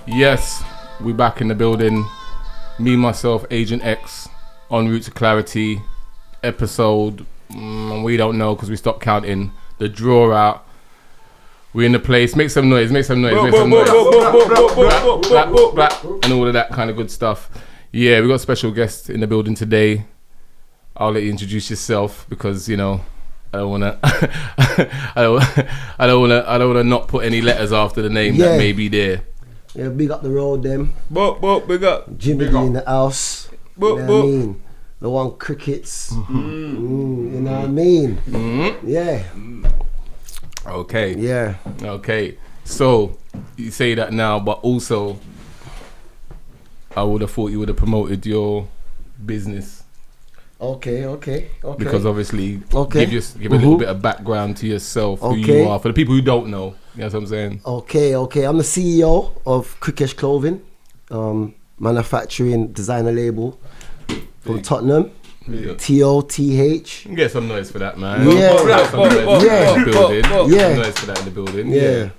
Yes, we back in the building. Me, myself, Agent X, en route to clarity. Episode, we don't know because we stopped counting. The draw out. We in the place. Make some noise. Make some noise. Make some noise. And all of that kind of good stuff. Yeah, we got special guests in the building today. I'll let you introduce yourself because I don't wanna I don't wanna not put any letters after the name that may be there. Yeah, big up the road them. Big up. Jimmy Big up. in the house. You know what I mean? The one crickets. You know what I mean? Yeah. Okay. Yeah. Okay. So you say that now, but also I would have thought you would have promoted your business. Okay. Because obviously give a little bit of background to yourself, who you are, for the people who don't know. You know what I'm saying? Okay. I'm the CEO of Crikesh Clothing, manufacturing designer label from Tottenham. Yeah. TOTH. Get some noise for that, man. Yeah. Some noise for that in the building. Yeah.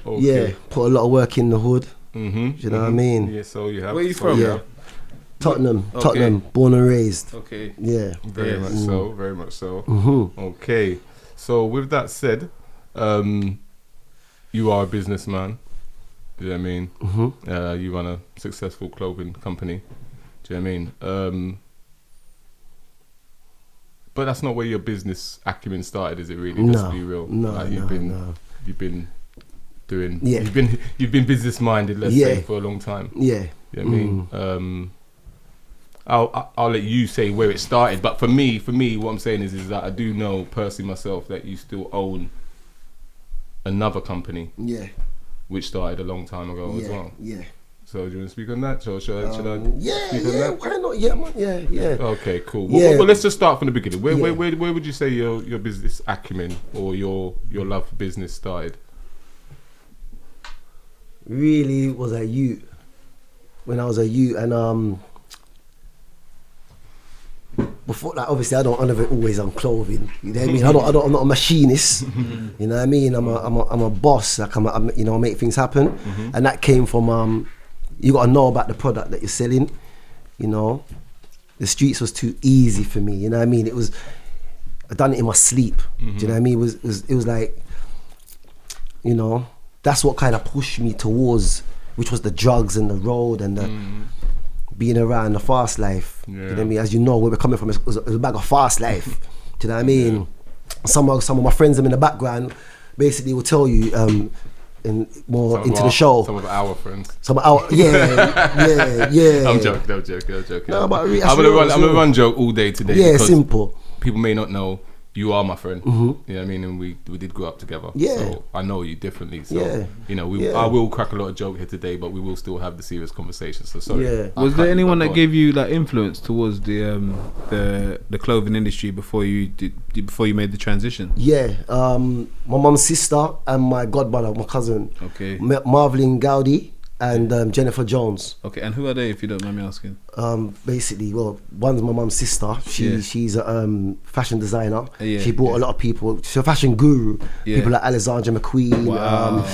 Okay. Yeah. Put a lot of work in the hood. Do you know what I mean? Yeah. So you have. Where you from? Yeah. Tottenham, born and raised. Okay. Yeah. Very much so. Very much so. Mm-hmm. Okay. So with that said, you are a businessman. Do you know what I mean? Mm-hmm. You run a successful clothing company. Do you know what I mean? But that's not where your business acumen started, is it? Really? Let's be real. You've been doing. Yeah. You've been business minded. Let's say for a long time. Yeah. You know what I mean? I'll let you say where it started. But for me, what I'm saying is that I do know personally myself that you still own another company. Yeah. Which started a long time ago as well. Yeah. So do you want to speak on that? Or should I speak on that? Why not? Yeah, man. Yeah. Okay, cool. Well, let's just start from the beginning. Where would you say your business acumen or your love for business started? Really was a youth. When I was a youth, and before, like, obviously I never always on clothing. You know what I mean? I'm not a machinist. You know what I mean? I'm a boss. Like I make things happen, and that came from you got to know about the product that you're selling. You know, the streets was too easy for me. You know what I mean? I done it in my sleep. Do you know what I mean? It was like, that's what kind of pushed me towards, which was the drugs and the road and the being around the fast life. Yeah. Do you know what I mean? As you know, where we're coming from, it was a bag of fast life. Do you know what I mean? Yeah. Some of my friends in the background basically will tell you the show. Some of our friends. Yeah. I'm joking. No, but I'm gonna run joke all day today. Yeah, simple. People may not know you are my friend. You know what I mean? And we did grow up together. Yeah. So I know you differently. So I will crack a lot of joke here today, but we will still have the serious conversation. So sorry. Yeah. Was there anyone that gave you like influence towards the clothing industry before you made the transition? Yeah. My mum's sister and my godmother, my cousin. Okay. Marvelyn Gowdy and Jennifer Jones. Okay, and who are they, if you don't mind me asking? Basically, one's my mum's sister. She's a fashion designer. She brought a lot of people. She's a fashion guru. People like Alexandra McQueen. Wow,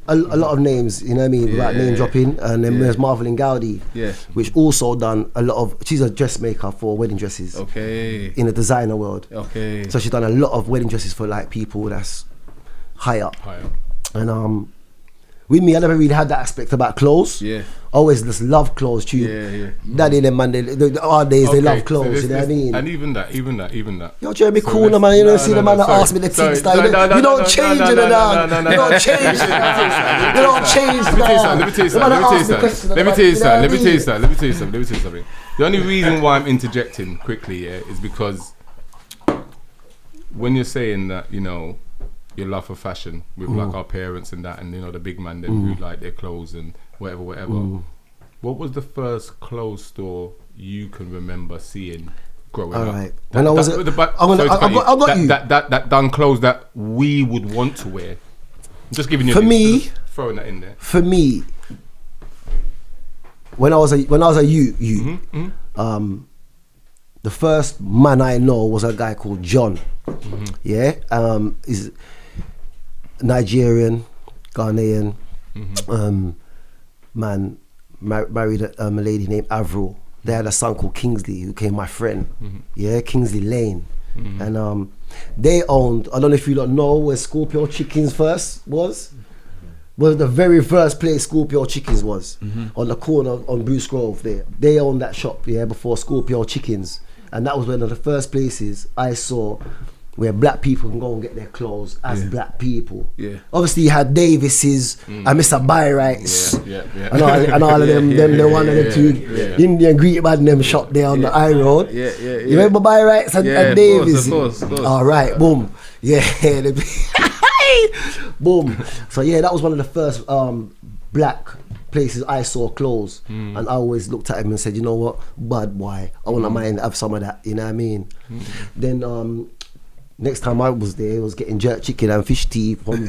a lot of names, you know what I mean, without name dropping. And then there's Marvelyn Gowdy, which also done a lot of. She's a dressmaker for wedding dresses. Okay. In the designer world. Okay. So she's done a lot of wedding dresses for like people that's high up. And with me, I never really had that aspect about clothes. Yeah. Always just love clothes too. Yeah. Daddy and them, man, our days, they love clothes, you know what I mean? And even that. Yo, Jeremy, so cool, man, you know, see the man that asked me the things style. You don't change it, man. You don't change it. You don't change it. Let me tell you something. The only reason why I'm interjecting quickly, is because when you're saying that, your love for fashion with like our parents and that, and the big man them who like their clothes and whatever. What was the first clothes store you can remember seeing growing up? Right. When I was that done clothes that we would want to wear. I'm just giving you throwing that in there. For me, when I was a youth, the first man I know was a guy called John. He's Nigerian, Ghanaian, man married a lady named Avril. They had a son called Kingsley who became my friend. Yeah, Kingsley Lane. And they owned, I don't know if you don't know where Scorpio Chickens first was the very first place Scorpio Chickens was, on the corner on Bruce Grove there. They owned that shop, yeah, before Scorpio Chickens. And that was one of the first places I saw where black people can go and get their clothes as black people. Yeah. Obviously you had Davis's and Mr. Byrights and all of them, the one of the two Indian greet man them shop there on the high road. You remember Byrights and Davis? Of course. Alright, boom. Yeah. Boom. So yeah, that was one of the first black places I saw clothes, and I always looked at him and said, you know what, bad boy, I want to mind have some of that, you know what I mean? Then next time I was there, I was getting jerk chicken and fish tea from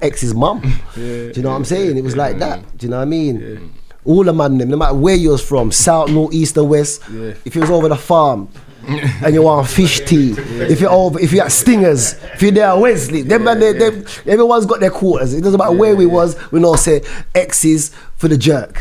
X's mum. Do you know what I'm saying? It was like that. Do you know what I mean? All the man them, no matter where you was from, south, north, east, or west. If you was over the farm and you want fish tea, if you're at Stingers, if you're there at Wesley, them everyone's got their quarters. It doesn't matter where we was. We know say X's for the jerk,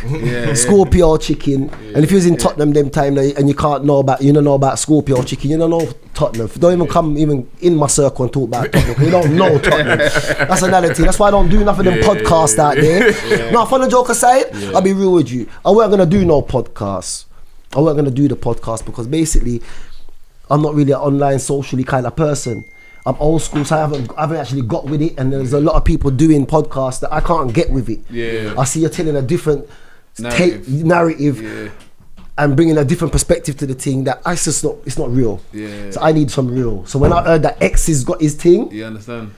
Scorpio chicken. And if you was in Tottenham them time and you don't know about Scorpio chicken, you don't know Tottenham. Don't even come even in my circle and talk about Tottenham, because you don't know Tottenham. That's another thing. That's why I don't do enough of them podcasts out there. No, fun and joke aside, I'll be real with you. I weren't gonna do no podcasts. I weren't gonna do the podcast because basically I'm not really an online socially kind of person. I'm old school, so I haven't actually got with it, and there's a lot of people doing podcasts that I can't get with it. I see you're telling a different narrative and bringing a different perspective to the thing that it's not real. So I need some real. So when I heard that X has got his thing, you understand?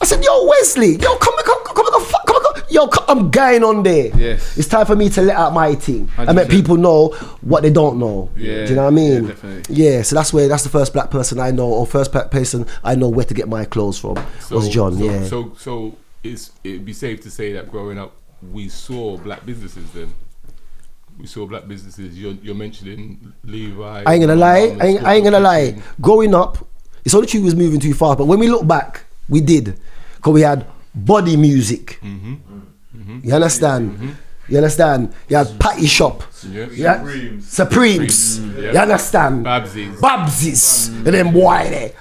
I said, yo, Wesley, yo, come, yo, I'm going on there. It's time for me to let out my thing 100%. And let people know what they don't know. Do you know what I mean? So that's the first black person I know, or first black person I know where to get my clothes from, was John. So it'd be safe to say that growing up, we saw black businesses then. We saw black businesses. You're mentioning Levi. I ain't gonna lie. Growing up, it's only true we was moving too fast, but when we look back, we did, because we had body music. You understand? You understand? You had Patty Shop. Supremes. You understand? Babsies. And then boy there.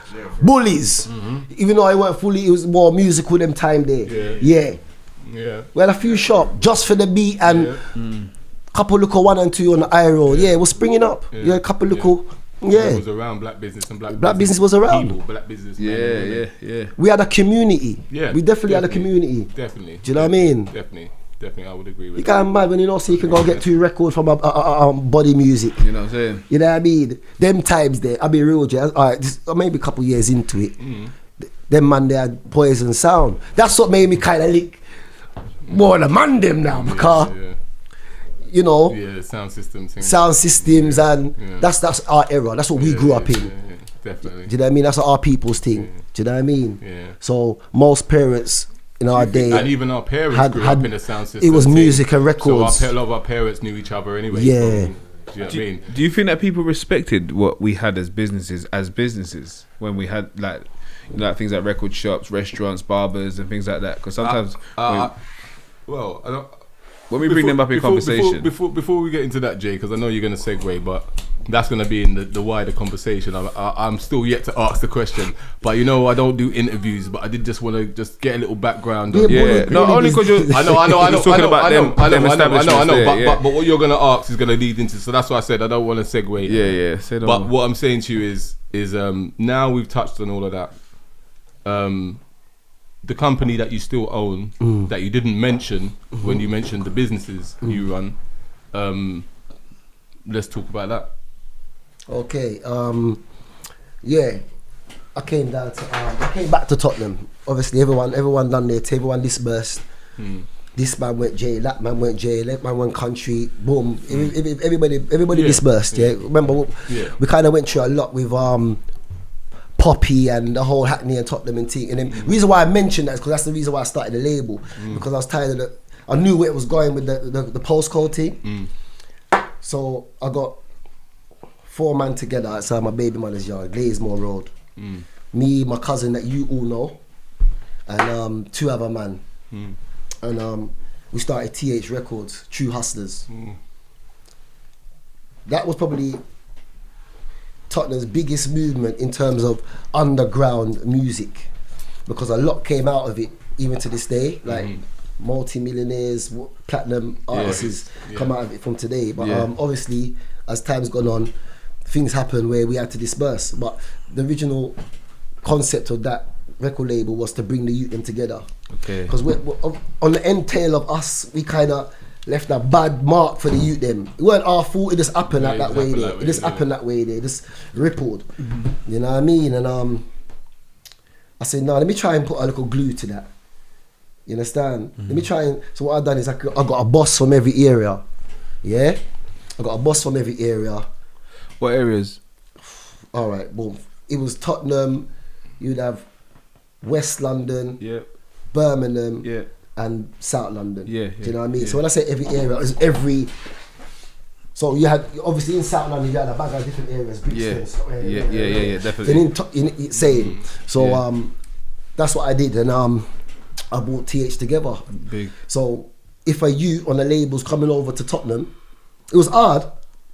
Bullies. Even though I weren't fully, it was more musical them time there. We had a few shop just for the beat and couple little 1 and 2 on the high road. It was springing up. A couple little. It was around black business and black business was around. People, black business. We had a community. We definitely had a community. Definitely. Do you know what I mean? Definitely, I would agree with you. You can't mad when you know, so you can go get 2 records from body music. You know what I'm saying? You know what I mean? Them times there, I'll be real with you. Alright, maybe a couple years into it, them man they had Poison Sound. That's what made me kind of lick more the man them now, because you know, sound systems, and that's our era. That's what we grew up in. Definitely. Do you know what I mean? That's our people's thing. Do you know what I mean? So most parents in our day, and even our parents grew up in a sound system. It was music and records. So a lot of our parents knew each other anyway. Yeah. Do you know what I mean? Do you think that people respected what we had as businesses when we had like things like record shops, restaurants, barbers, and things like that? Because sometimes, I don't. When we bring them up in conversation, before we get into that, Jay, because I know you're going to segue, but that's going to be in the wider conversation. I'm still yet to ask the question, but you know I don't do interviews, but I did just want to just get a little background. Not only because you're I know. But what you're going to ask is going to lead into. So that's why I said I don't want to segue. But what I'm saying to you is now we've touched on all of that. The company that you still own, that you didn't mention when you mentioned the businesses you run, let's talk about that. Okay. I came back to Tottenham. Obviously, everyone done their thing. Everyone dispersed. This man went J, that man went J, that man went country. Boom. Everybody dispersed. Remember, we kind of went through a lot with Poppy and the whole Hackney and Tottenham and thing. And then the reason why I mentioned that is because that's the reason why I started the label, because I was tired of I knew where it was going with the postcode thing. So I got 4 men together outside my baby mother's yard, Glazemore Road. Me, my cousin that you all know, and 2 other man. And we started TH Records, True Hustlers. That was probably Tottenham's biggest movement in terms of underground music, because a lot came out of it even to this day, like multi-millionaires, platinum artists come out of it from today. But obviously, as time's gone on, things happen where we had to disperse. But the original concept of that record label was to bring the youth them together. Okay. Because we're on the end tail of us, we kind of left a bad mark for the youth them. It weren't our fault, it just happened that way there. It just happened that way there. It just rippled. You know what I mean? And I said, no, let me try and put a little glue to that. You understand? Let me try and, so what I've done is I got a boss from every area. Yeah? I got a boss from every area. What areas? Alright, boom. It was Tottenham, you'd have West London, Birmingham, and South London. Do you know what I mean? So when I say every area, it's every. So you had, obviously in South London, you had a bag of different areas. Definitely. Same. So that's what I did, and I brought TH together. Big. So if a youth on the labels coming over to Tottenham, it was hard.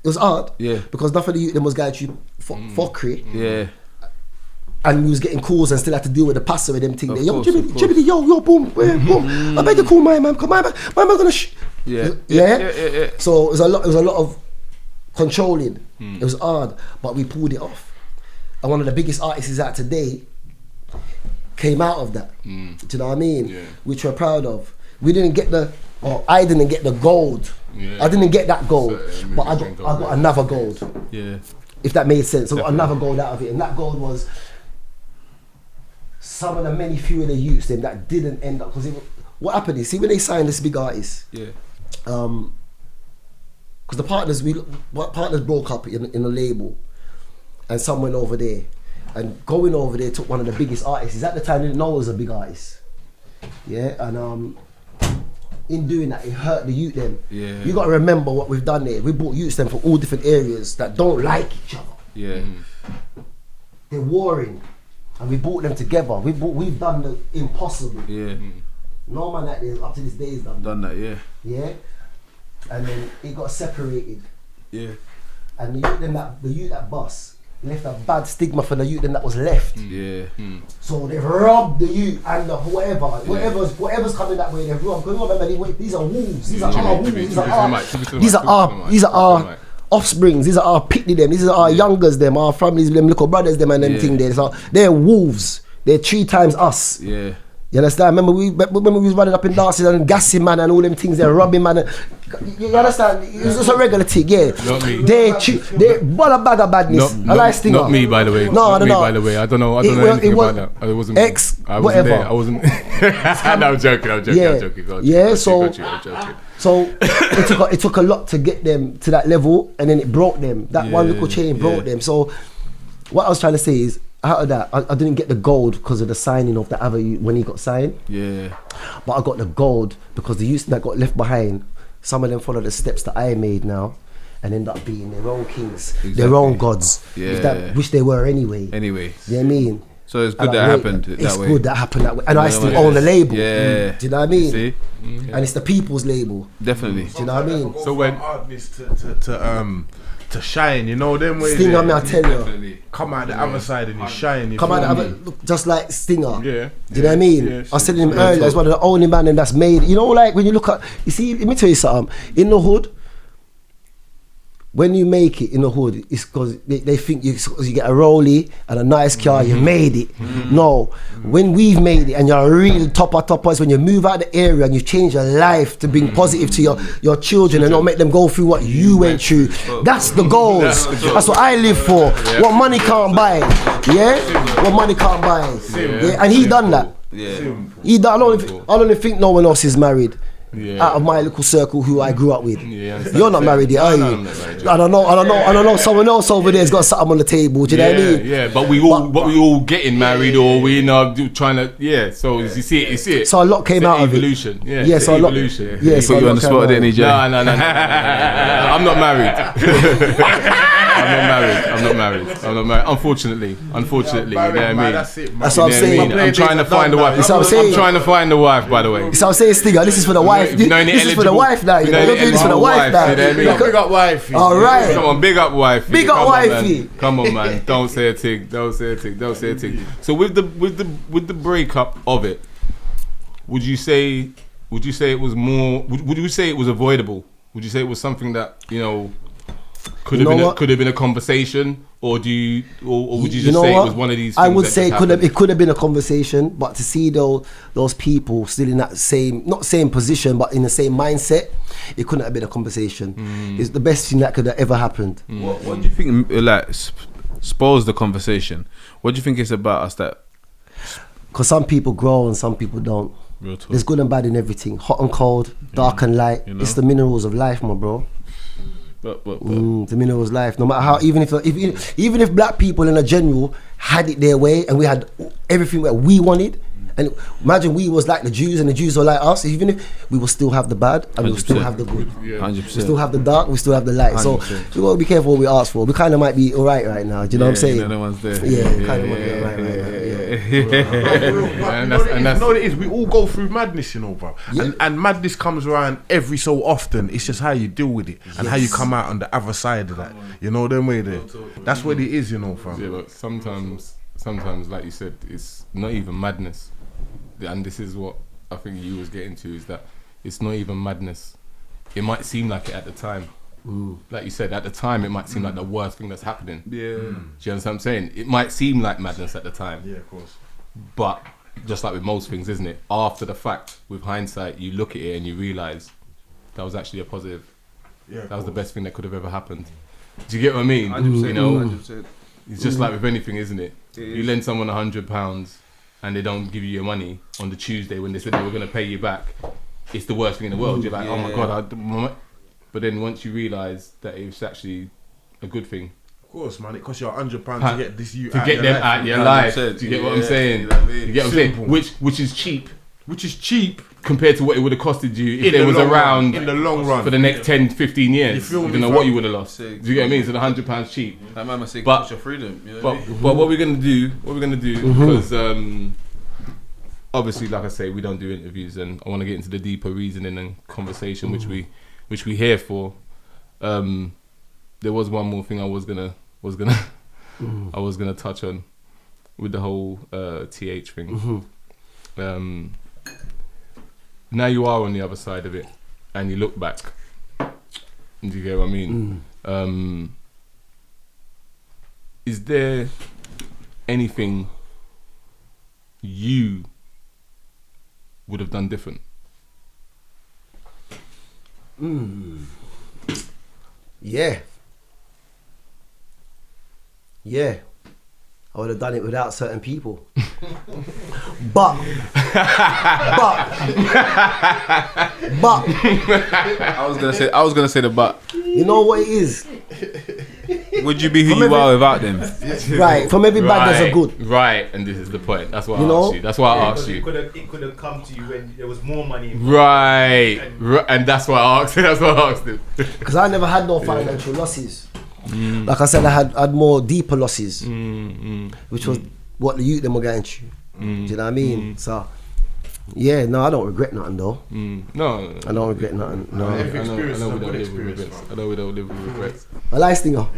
Because nothing of the youth them was going through fuckery. And we was getting calls and still had to deal with the passer with them thing there. Yo, Jimmy, yo, boom. I beg you call my man. Come on, my man gonna Yeah. So it was a lot of controlling. It was hard, but we pulled it off. And one of the biggest artists out today came out of that. Do you know what I mean? Which we're proud of. I didn't get the gold. I didn't get that gold, but I got another gold. If that made sense. I got another gold out of it, and that gold was some of the many few of the youths them that didn't end up, because what happened is, see, when they signed this big artist, because the partners broke up in a label, and some went over there, and going over there took one of the biggest artists. At the time, they didn't know it was a big artist. And in doing that, it hurt the youth them. You got to remember what we've done there. We brought youths them from all different areas that don't like each other. They're warring, and we brought them together. We've done the impossible. No man like this up to this day has done that. And then it got separated. And the youth that bust left a bad stigma for the youth that was left. So they've robbed the youth and the whatever's coming that way. They've robbed. Because remember, these are wolves. These are our wolves. These are our offsprings. These are our pitney them. These are our youngers them. Our families them, little brothers them, and them thing there. So they're wolves. They're 3 times us. You understand? Remember we was running up in dances and gassing man and all them things. They're robbing man. You understand? It's just a regular thing, Not me. They ball a bag of badness. Not me, by the way. Not me, by the way. I don't know anything about that. I wasn't. I wasn't whatever. There. I wasn't. No, I'm joking. I'm joking. So it took a lot to get them to that level, and then it broke them. That one little chain broke them. So what I was trying to say is, out of that, I didn't get the gold because of the signing of the other when he got signed. But I got the gold because the youth that got left behind, some of them followed the steps that I made now, and end up being their own kings, their own gods, which they were anyway. You know what I mean? So it's good that happened that way. It's good that happened that way. And I still own the label. Do you know what I mean? See? And it's the people's label. Definitely. Do you know what I mean? So when artists to shine, you know them ways. Stinger, I tell you. Come out the other side and you shine. Come out the other, look, just like Stinger. Do you know what I mean? I was telling him earlier, he's one of the only man that's made. You know, like when you look at, you see, let me tell you something. In the hood, when you make it in the hood, it's because they think you get a rollie and a nice car, you made it. No, when we've made it and you're a real toppers, when you move out the area and you change your life to bring positive to your children and not make them go through what you went through, that's the goals. That's what I live for. What money can't buy. What money can't buy. And he done that. He done. I don't think no one else is married. Out of my little circle who I grew up with. You're not married yet, are you? I don't know. Someone else over there's got something on the table. Do you know what I mean? But we all getting married, or we trying to. So you see it. So a lot came out of it. Evolution. So evolution. Put you on the spot, didn't he, Jay? No. I'm not married. I'm not married. Unfortunately, you know what I mean? That's it, man. That's what I'm saying. I'm trying to find a wife. That's what I'm saying. I'm trying to find a wife, by the way. So I'm saying, Stinger, this is for the wife. This is for the wife now. You know, you're doing this for the wife now. Big up wifey. All right. Come on, big up wifey. Big up wifey. Come on, man. Don't say a thing. So with the breakup of it, would you say it was more? Would you say it was avoidable? Would you say it was something that could have been a conversation, or would you just say it was one of these things? I would say it could have been a conversation, but to see those people still in that not same position, but in the same mindset, it couldn't have been a conversation. It's the best thing that could have ever happened. What do you think spoils the conversation? What do you think it's about us that? Because some people grow and some people don't. There's good and bad in everything. Hot and cold, dark and light. It's the minerals of life, my bro. The minerals of life. No matter how, even if black people in a general had it their way and we had everything that we wanted, and imagine we was like the Jews and the Jews were like us, even if we will still have the bad and we will still have the good. 100%. We still have the dark, we still have the light. 100%. So we got to be careful what we ask for. We kind of might be alright right now. Do you know what I'm saying? No one's there. Kind of might be alright right now. And what it is, we all go through madness, bro. And madness comes around every so often. It's just how you deal with it and how you come out on the other side of that. You know them way there. That's what it is, fam. Yeah, but sometimes, like you said, it's not even madness. And this is what I think you was getting to, is that it's not even madness. It might seem like it at the time. Like you said, at the time it might seem like the worst thing that's happening. Do you understand what I'm saying? It might seem like madness at the time. Yeah, of course. But just like with most things, isn't it? After the fact, with hindsight, you look at it and you realise that was actually a positive. Yeah, that was the best thing that could have ever happened. Do you get what I mean? 100%, You know, 100%. It's just like with anything, isn't it? You lend someone £100 and they don't give you your money on the Tuesday when they said they were going to pay you back. It's the worst thing in the world. You're like, oh my God. But then once you realise that it's actually a good thing. Of course, man. It costs you £100 to get them out of your life. Do you get what I'm saying? You get what I'm saying? Which is cheap. Which is cheap compared to what it would have costed you if it was around in the long run for the next 10, 15 years. You don't know what you would have lost. Do you get what I mean? So the £100 cheap. That man must say, but your freedom. But what we're gonna do? Because obviously, like I say, we don't do interviews, and I want to get into the deeper reasoning and conversation which we here for. There was one more thing I was gonna touch on with the whole TH thing. Now you are on the other side of it, and you look back. Do you get what I mean? Is there anything you would have done different? Yeah. I would have done it without certain people. but I was gonna say the but. You know what it is? Would you be who you are without them? Right. From every bad there's a good. Right, and this is the point. That's why I asked you. That's why I asked you. It could have come to you when there was more money. Right. And that's why I asked him. That's why I asked him. Because I never had no financial losses. Like I said, I had more deeper losses, which was what the youth them were getting through. Do you know what I mean? So, yeah, no, I don't regret nothing though. No, I don't regret nothing. No, I know we don't live with regrets. I know we don't live with regrets. I like Stinger.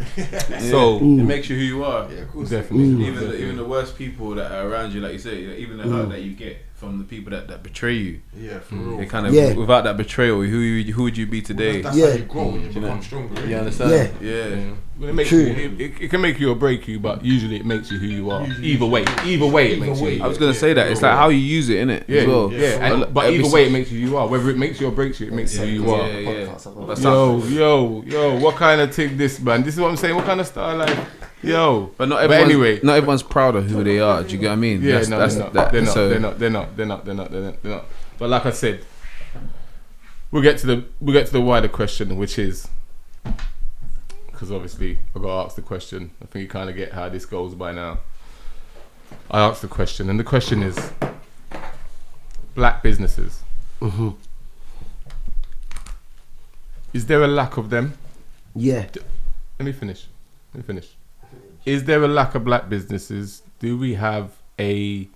So it makes you who you are. Yeah, of course. Definitely. Even the worst people that are around you, like you say, even the hurt that you get from the people that betray you. Yeah, for real. They kind of without that betrayal, who would you be today? That's how you grow. You become stronger. You understand? Yeah. Well, it can make you or break you, but usually it makes you who you are. Either way, it makes you. I was gonna say that it's like how you use it, innit? Yeah, as well. Yeah. But either way, it makes you who you are. Whether it makes you or breaks you, it makes you who you are. Yo, what kind of thing this, man? This is what I'm saying. What kind of style, like, yo? But not everyone's proud of who they are. Do you get what I mean? Yeah, they're not. But like I said, we'll get to the wider question, which is, because obviously I got to ask the question. I think you kind of get how this goes by now. I asked the question, and the question is, black businesses. Is there a lack of them? Yeah. Let me finish. Let me finish. Is there a lack of black businesses? Do we have a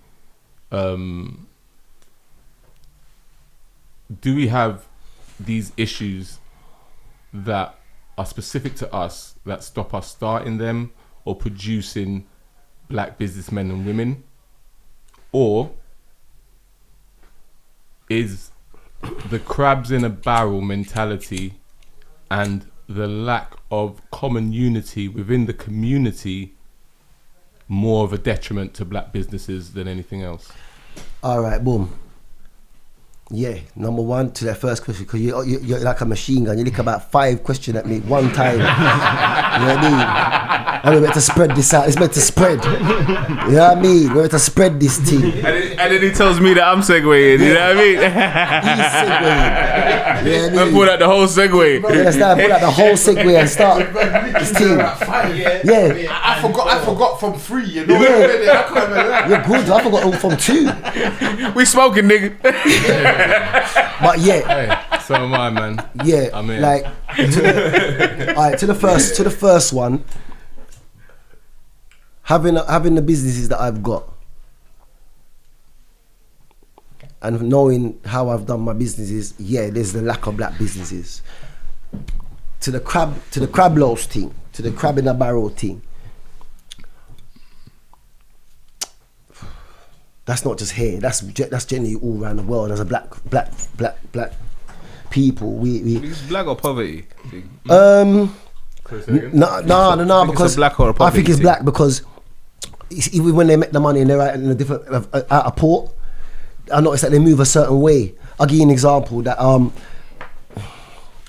do we have these issues that are specific to us that stop us starting them or producing black businessmen and women? Or is the crabs in a barrel mentality and the lack of common unity within the community more of a detriment to black businesses than anything else? All right, boom. Yeah, number one to that first question, because you're like a machine gun. You lick about 5 questions at me one time. You know what I mean? And we're meant to spread this out. It's meant to spread. You know what I mean? We're meant to spread this thing. And then he tells me that I'm segueing. You know what I mean? He's segueing. You know what I mean? Pull out the whole segue. Pull out the whole segue and start this team. Yeah. I forgot from 3. You know. Yeah. You're good. I forgot from 2. We smoking, nigga. But yeah. Hey, so am I, man. Yeah. I'm in. Like to the first one. Having the businesses that I've got and knowing how I've done my businesses, yeah, there's the lack of black businesses. To the crab loaves thing, to the crab in a barrel thing. That's not just here. That's generally all around the world. As a black people, we. It's black or poverty. No, because I think it's black because even when they make the money and they're out in a different at a port, I noticed that they move a certain way. I'll give you an example that I'm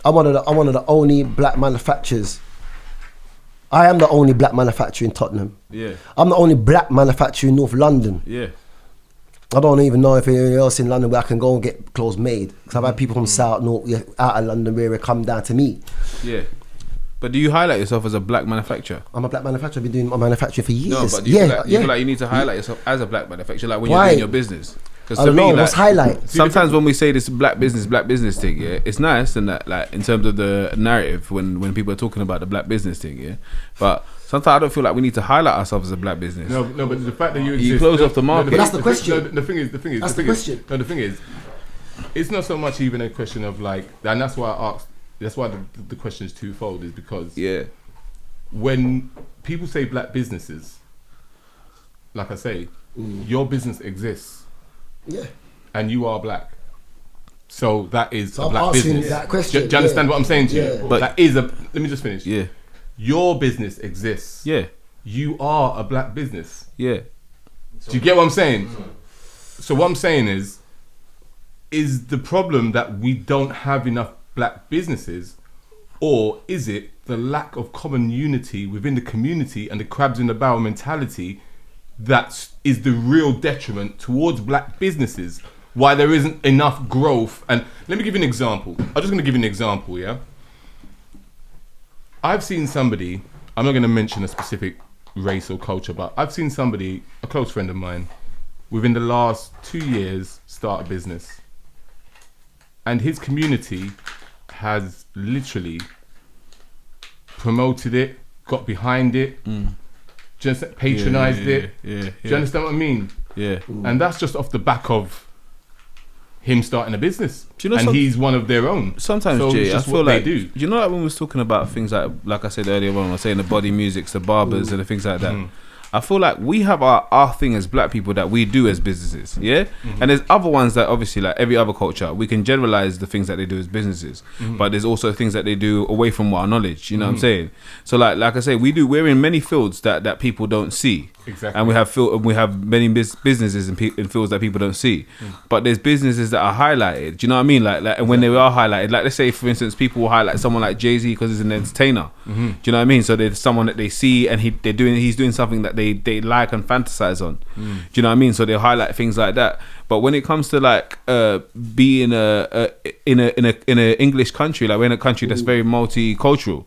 one of the only black manufacturers. I am the only black manufacturer in Tottenham. Yeah. I'm the only black manufacturer in North London. Yeah. I don't even know if anyone else in London where I can go and get clothes made. Because I've had people from South, North, out of London where they come down to me. Yeah. But do you highlight yourself as a black manufacturer? I'm a black manufacturer. I've been doing my manufacturing for years. No, but do you feel like you need to highlight yourself as a black manufacturer, like when you're doing your business? I don't know. What's highlight? Sometimes when we say this black business thing, yeah, it's nice and that, like, in terms of the narrative when people are talking about the black business thing, yeah. But sometimes I don't feel like we need to highlight ourselves as a black business. No, but the fact that you exist, close off the market. But that's the question. The thing is, that's the question. No, the thing is, it's not so much even a question of like, and that's why I asked. That's why the question is twofold. Is because when people say black businesses, like I say, your business exists. Yeah. And you are black. So that is a black business. That question. Do you understand what I'm saying to you? But that is let me just finish. Yeah. Your business exists. Yeah. You are a black business. Yeah. Do you get what I'm saying? So what I'm saying is the problem that we don't have enough black businesses, or is it the lack of common unity within the community and the crabs in the barrel mentality that is the real detriment towards black businesses? Why there isn't enough growth? And let me give you an example. I'm just going to give you an example, yeah? I've seen somebody, I'm not going to mention a specific race or culture, but I've seen somebody, a close friend of mine, within the last 2 years start a business. And his community has literally promoted it, got behind it, just patronised it. Do you understand what I mean? Yeah. And that's just off the back of him starting a business. Do you know, and he's one of their own. Sometimes, so Jay, I feel like, do you know, like when we was talking about things like I said earlier on, I was saying the body musics, the barbers and the things like that. I feel like we have our thing as black people that we do as businesses, yeah? And there's other ones that obviously, like every other culture, we can generalize the things that they do as businesses, but there's also things that they do away from our knowledge, you know what I'm saying? So like I say, we're in many fields that people don't see. Exactly. And we have many businesses in fields that people don't see. But there's businesses that are highlighted, do you know what I mean? Like and when they are highlighted, like let's say for instance, people will highlight someone like Jay-Z because he's an entertainer. Do you know what I mean? So there's someone that they see and he's doing something that they like and fantasize on. Do you know what I mean? So they highlight things like that. But when it comes to like being in an English country, like we're in a country that's very multicultural.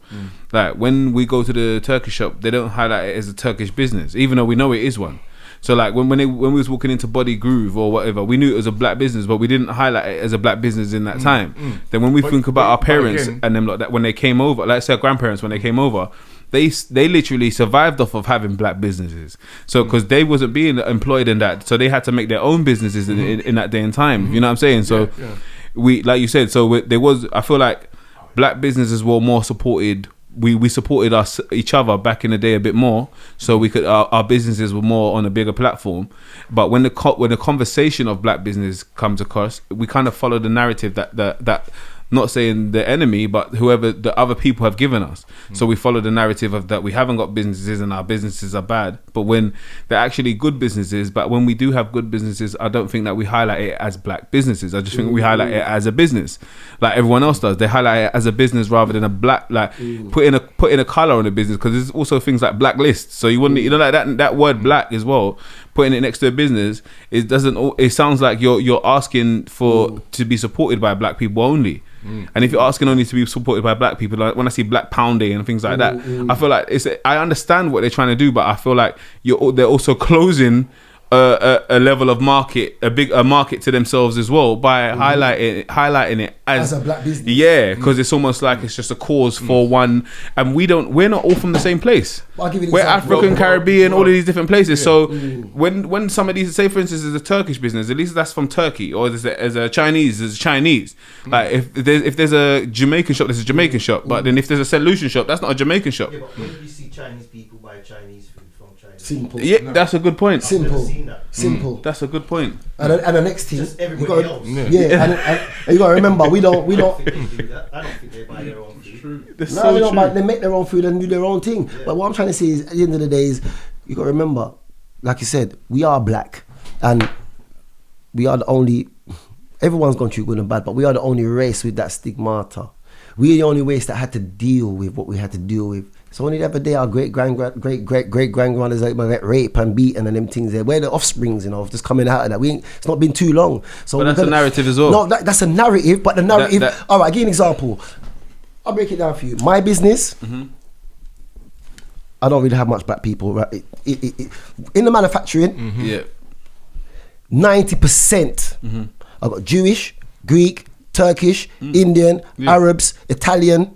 Like when we go to the Turkish shop, they don't highlight it as a Turkish business, even though we know it is one. So like when we was walking into Body Groove or whatever, we knew it was a black business, but we didn't highlight it as a black business in that time. Then when we think about our parents and them like that, when they came over, like say our grandparents when they came over, they literally survived off of having black businesses. So because they wasn't being employed in that, so they had to make their own businesses in that day and time. You know what I'm saying? So we, like you said, so there was, I feel like black businesses were more supported. We supported each other back in the day a bit more, so we could our businesses were more on a bigger platform. But when the conversation of black business comes across, we kind of follow the narrative that not saying the enemy, but whoever the other people have given us. So we follow the narrative of that we haven't got businesses and our businesses are bad. But when they're actually good businesses, but when we do have good businesses, I don't think that we highlight it as black businesses. I just think we highlight it as a business, like everyone else does. They highlight it as a business rather than a black, like putting a color on a business, because there's also things like blacklist. So you wouldn't, like that word black as well. Putting it next to a business, it sounds like you're asking for to be supported by black people only. And if you're asking only to be supported by black people, like when I see Black Pound Day and things like that, I feel like I understand what they're trying to do, but I feel like they're also closing a level of market, a market to themselves as well by highlighting it as a black business. Yeah, because it's almost like it's just a cause for one, and we're not all from the same place. We're African, Caribbean, all of these different places. So when some of these, say for instance, there's a Turkish business, at least that's from Turkey, or there's a Chinese. Like if there's a Jamaican shop, there's a Jamaican shop. But then if there's a St. Lucian shop, that's not a Jamaican shop. Yeah, but when do you see Chinese people buy Chinese food from China? Simple. Yeah, that's a good point. Simple. That's a good point. And the next thing, just everybody else. And you gotta remember, we don't. I don't think they do that. I don't think they buy their own food. They make their own food and do their own thing. Yeah. But what I'm trying to say is, at the end of the day, is you gotta remember, like you said, we are black, and we are the only. Everyone's gone through good and bad, but we are the only race with that stigmata. We're the only race that had to deal with what we had to deal with. So only the other day, our great grandmothers like get raped and beaten and them things there. We're the offsprings, of just coming out of that. It's not been too long. So but that's a narrative as well. No, that's a narrative. But the narrative. All right, I'll give you an example. I'll break it down for you. My business. I don't really have much black people. Right? In the manufacturing, 90%. I've got Jewish, Greek, Turkish, Indian, Arabs, Italian.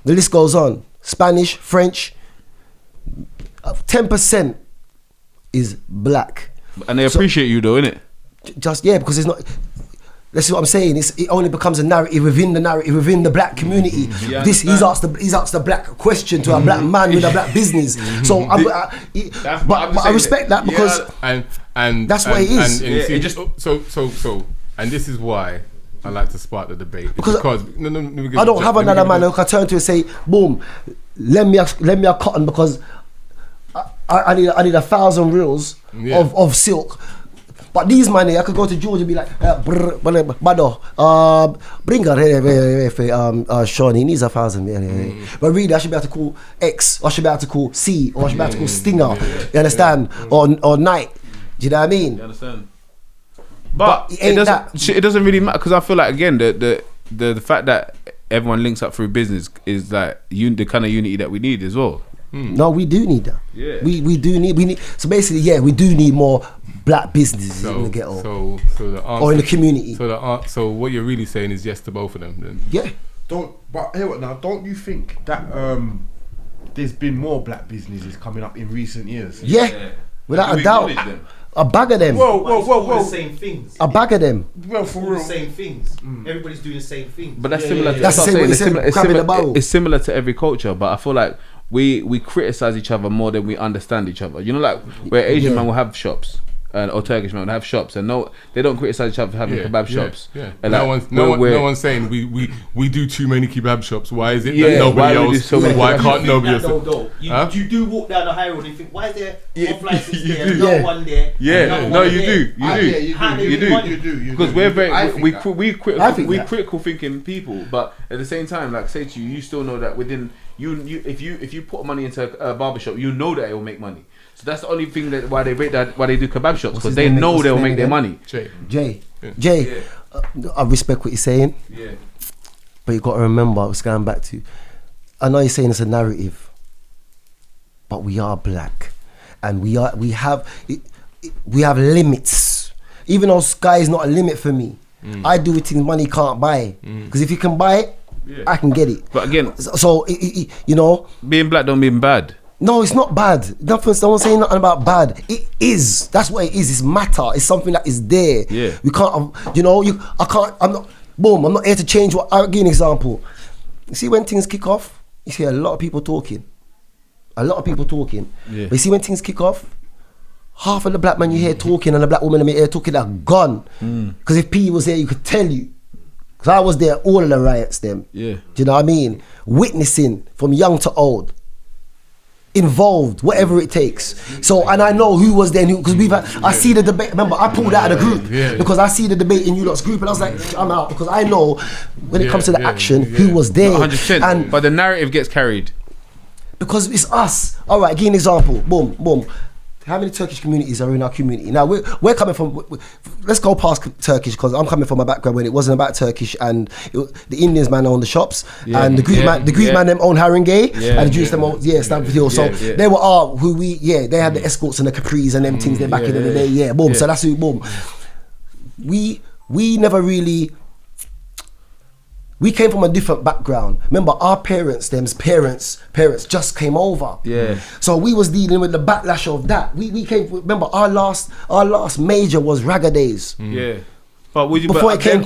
The list goes on. Spanish, French. 10% is black. And they appreciate you though, innit? Just, because it's not... This is what I'm saying. It only becomes a narrative within the black community. He's asked the black question to a black man with a black business. So I respect that because and that's what it is. And this is why I like to spark the debate. Because I don't have another man who can turn to and say, boom, lend me a cotton because I need 1,000 reels of silk. But these money, I could go to Georgia and be like, bring her, Sean, he needs 1,000. But really, I should be able to call X, or I should be able to call C, or I should be able to call Stinger, you understand? Or Night, do you know what I mean? You understand? But it doesn't really matter, because I feel like, again, the fact that everyone links up through business is like the kind of unity that we need as well. No, we do need that. Yeah. We need. So basically, we do need more black businesses in the ghetto. So the answer, or in the community. So what you're really saying is yes to both of them then? Yeah. Don't you think that there's been more black businesses coming up in recent years? Yeah. Without a doubt. A bag of them. Whoa. The same things. A bag of them. Well, for real. The same things. Everybody's doing the same things. But that's similar. It's similar to every culture. But I feel like we criticize each other more than we understand each other. You know, like where Asian man will have shops. Or Turkish man would have shops, and they don't criticize each other for having kebab shops. Yeah. And no one's saying we do too many kebab shops. Why is it that why nobody else? Why can't nobody else? You do walk down the high road and think, why is there one flight there, no one there? You do. Because we're very critical thinking people, but at the same time, like say to you still know that within you if you put money into a barbershop, you know that it will make money. So that's the only thing why they do kebab shops, because they know they'll make their money. Jay, I respect what you're saying. Yeah. But you got to remember, what's going back to. I know you're saying it's a narrative, but we are black, and we have limits. Even though sky is not a limit for me, I do it in money can't buy. Because if you can buy it, I can get it. But again, so you know, being black don't mean bad. No, it's not bad. Nothing. No one's saying nothing about bad. It is. That's what it is. It's matter. It's something that is there. Yeah. We can't. You know. I can't. I'm not. Boom. I'm not here to change. I'll give you an example. You see, when things kick off, you see a lot of people talking. Yeah. But you see, when things kick off, half of the black man you hear talking and the black woman you hear talking are gone. Because if P was there, you could tell you. Because I was there, all of the riots, them. Yeah. Do you know what I mean? Witnessing from young to old. Involved, whatever it takes. So, and I know who was there, because I see the debate. Remember, I pulled out of the group because I see the debate in you lot's group, and I was like, I'm out, because I know when it comes to the action, who was there. 100%. And but the narrative gets carried. Because it's us. All right, give you an example. Boom, boom. How many Turkish communities are in our community? Now, we're coming from, let's go past Turkish, because I'm coming from a background when it wasn't about Turkish, and the Indians man own the shops, and the Greek man them own Haringey, and the Jews them own, Stamford Hill. So they were they had the escorts and the capris and them things there back in the day, boom. So that's who, boom. We never really, we came from a different background. Remember, our parents just came over. Yeah. So we was dealing with the backlash of that. We came. Remember, our last major was Ragga Days. Yeah. But before it came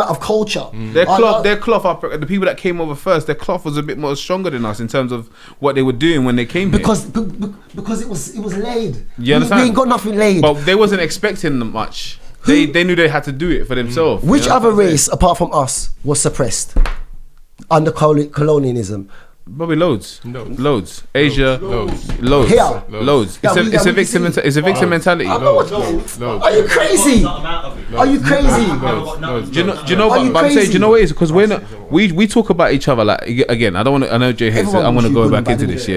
out of culture. Their cloth, the people that came over first, their cloth was a bit more stronger than us in terms of what they were doing when they came here. Because it was laid. You understand? We ain't got nothing laid. But they wasn't expecting them much. They knew they had to do it for themselves. Which other race, apart from us, was suppressed under colonialism? Probably loads. Asia, loads. Here, loads. It's a victim mentality. Loads. Are you crazy? Are you crazy? Do you know? But I'm saying, do you know what it is? Because we talk about each other like, again. I don't want to. I know Jay hates it. I want to go back into this,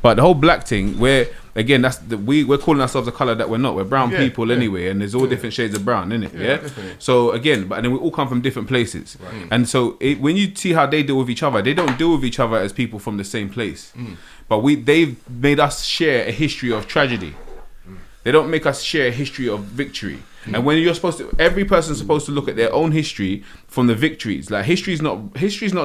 But the whole black thing, where again, we're calling ourselves a color that we're not. We're brown people anyway, and there's all different shades of brown, innit? Yeah. So again, but then we all come from different places, and so when you see how they deal with each other, they don't deal with each other as people from the same place, but they've made us share a history of tragedy. They don't make us share a history of victory. And when every person's supposed to look at their own history from the victories. Like history's not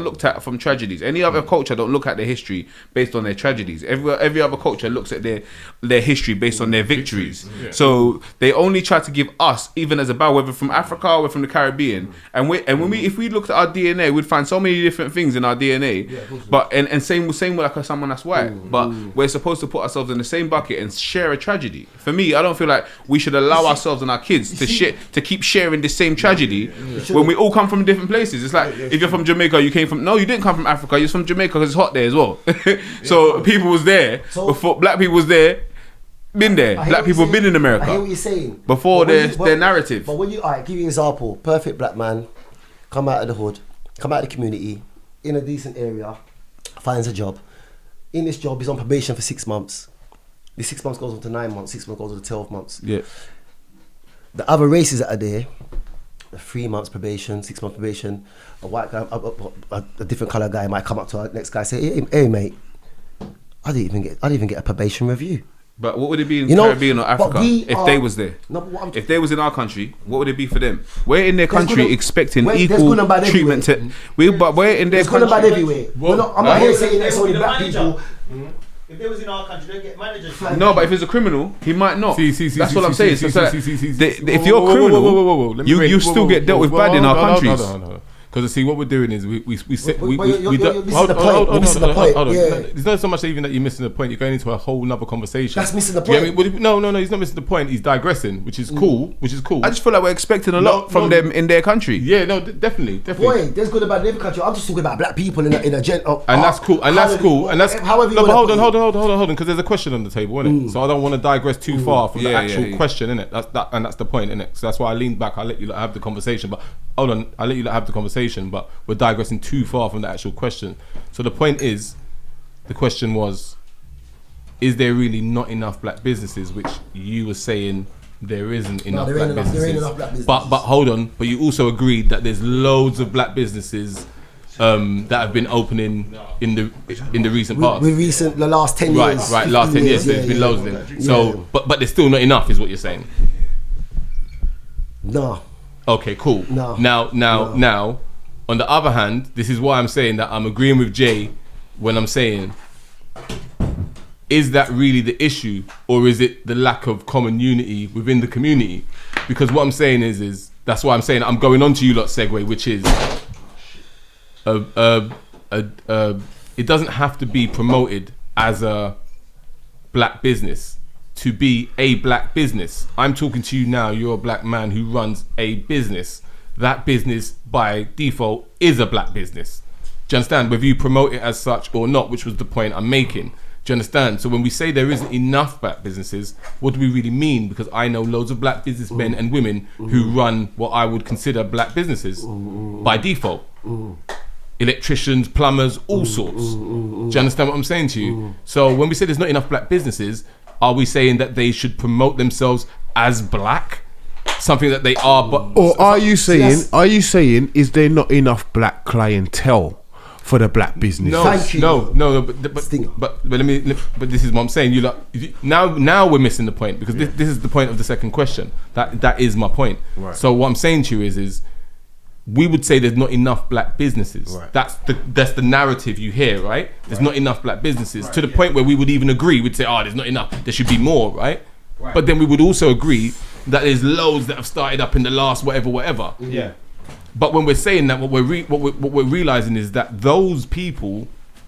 looked at from tragedies. Any other culture don't look at their history based on their tragedies. Every other culture looks at their history based on their victories. So they only try to give us, even as a bow, whether from Africa or from the Caribbean. And if we looked at our DNA, we'd find so many different things in our DNA. But and same with like someone that's white. But we're supposed to put ourselves in the same bucket and share a tragedy. For me, I don't feel like we should allow ourselves and our kids to keep sharing the same tragedy when we all come from different places. It's like if you're from Jamaica, you didn't come from Africa, you're from Jamaica because it's hot there as well. So people was there before black people was there, been there. Black people been in America. I hear what you're saying. Before their narrative. But when alright, give you an example. Perfect black man, come out of the hood, come out of the community, in a decent area, finds a job. In this job, he's on probation for 6 months. The 6 months goes on to 9 months, 6 months goes on to 12 months. Yeah. The other races that are there, 3 months probation, 6 months probation, a white guy, a different colour guy might come up to our next guy and say, hey mate, I didn't even get a probation review. But what would it be in Caribbean or Africa if they was there? No, if they was in our country, what would it be for them? We're in their country expecting equal treatment. But we're in their country. There's good and bad everywhere. I'm not here saying that's only black people. If they was in our country, they'd get managers. No, but if he's a criminal, he might not. That's what I'm saying. If you're a criminal, you still get dealt with bad in our countries. Because see, what we're doing is we missing the point. It's not so much even that you're missing the point. You're going into a whole nother conversation. That's missing the point. No, he's not missing the point. He's digressing, which is cool. I just feel like we're expecting a lot from them in their country. Yeah, no, definitely. Boy, there's good and bad in every country. I'm just talking about black people in a gen. And that's cool. And that's cool. And that's however. No, but hold on, because there's a question on the table, isn't it? So I don't want to digress too far from the actual question, innit? That's the point, innit? So that's why I leaned back. I let you have the conversation, but hold on, I let you have the conversation, but we're digressing too far from the actual question. So the point is, the question was, is there really not enough black businesses? Which you were saying there isn't enough black businesses. But hold on, but you also agreed that there's loads of black businesses that have been opening in the recent past. The last 10 years. Right, last 10 years. There's been loads of them. So, but there's still not enough, is what you're saying. No. Okay, cool. No. Now, On the other hand, this is why I'm saying that I'm agreeing with Jay when I'm saying, is that really the issue, or is it the lack of common unity within the community? Because what I'm saying is that's why I'm saying I'm going on to you lot segue, which is it doesn't have to be promoted as a black business to be a black business. I'm talking to you now, you're a black man who runs a business. That business by default is a black business. Do you understand? Whether you promote it as such or not, which was the point I'm making. Do you understand? So when we say there isn't enough black businesses, what do we really mean? Because I know loads of black businessmen and women who run what I would consider black businesses by default. Electricians, plumbers, all sorts. Do you understand what I'm saying to you? So when we say there's not enough black businesses, are we saying that they should promote themselves as black? Something that they are, but... Or are you saying, is there not enough black clientele for the black business? No, but let me. But this is what I'm saying. Now we're missing the point, because this is the point of the second question. That is my point. Right. So what I'm saying to you is we would say there's not enough black businesses. Right. That's the narrative you hear, right? There's not enough black businesses to the point where we would even agree. We'd say, there's not enough. There should be more, right? But then we would also agree that there's loads that have started up in the last whatever. Yeah. But when we're saying that, what we're realizing is that those people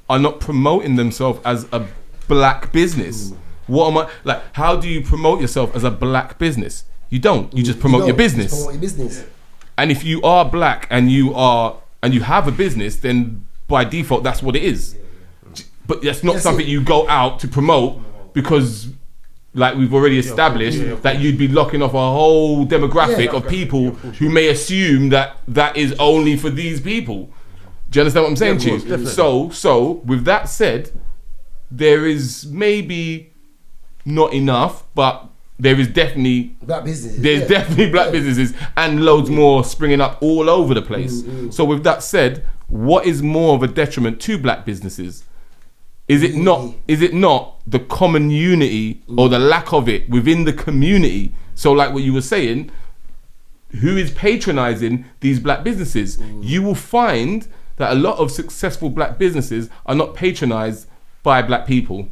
are not promoting themselves as a black business. What am I like? How do you promote yourself as a black business? You don't. You just promote your business. Just promote your business. And if you are black and you have a business, then by default that's what it is. But that's not something you go out to promote, because, like we've already established, that you'd be locking off a whole demographic of people who may assume that is only for these people. Do you understand what I'm saying to you? Definitely. So with that said, there is maybe not enough, but there is definitely black businesses. There's definitely black businesses, and loads more springing up all over the place. So with that said, what is more of a detriment to black businesses? Is it not the common unity or the lack of it within the community? So like what you were saying, who is patronizing these black businesses? You will find that a lot of successful black businesses are not patronized by black people.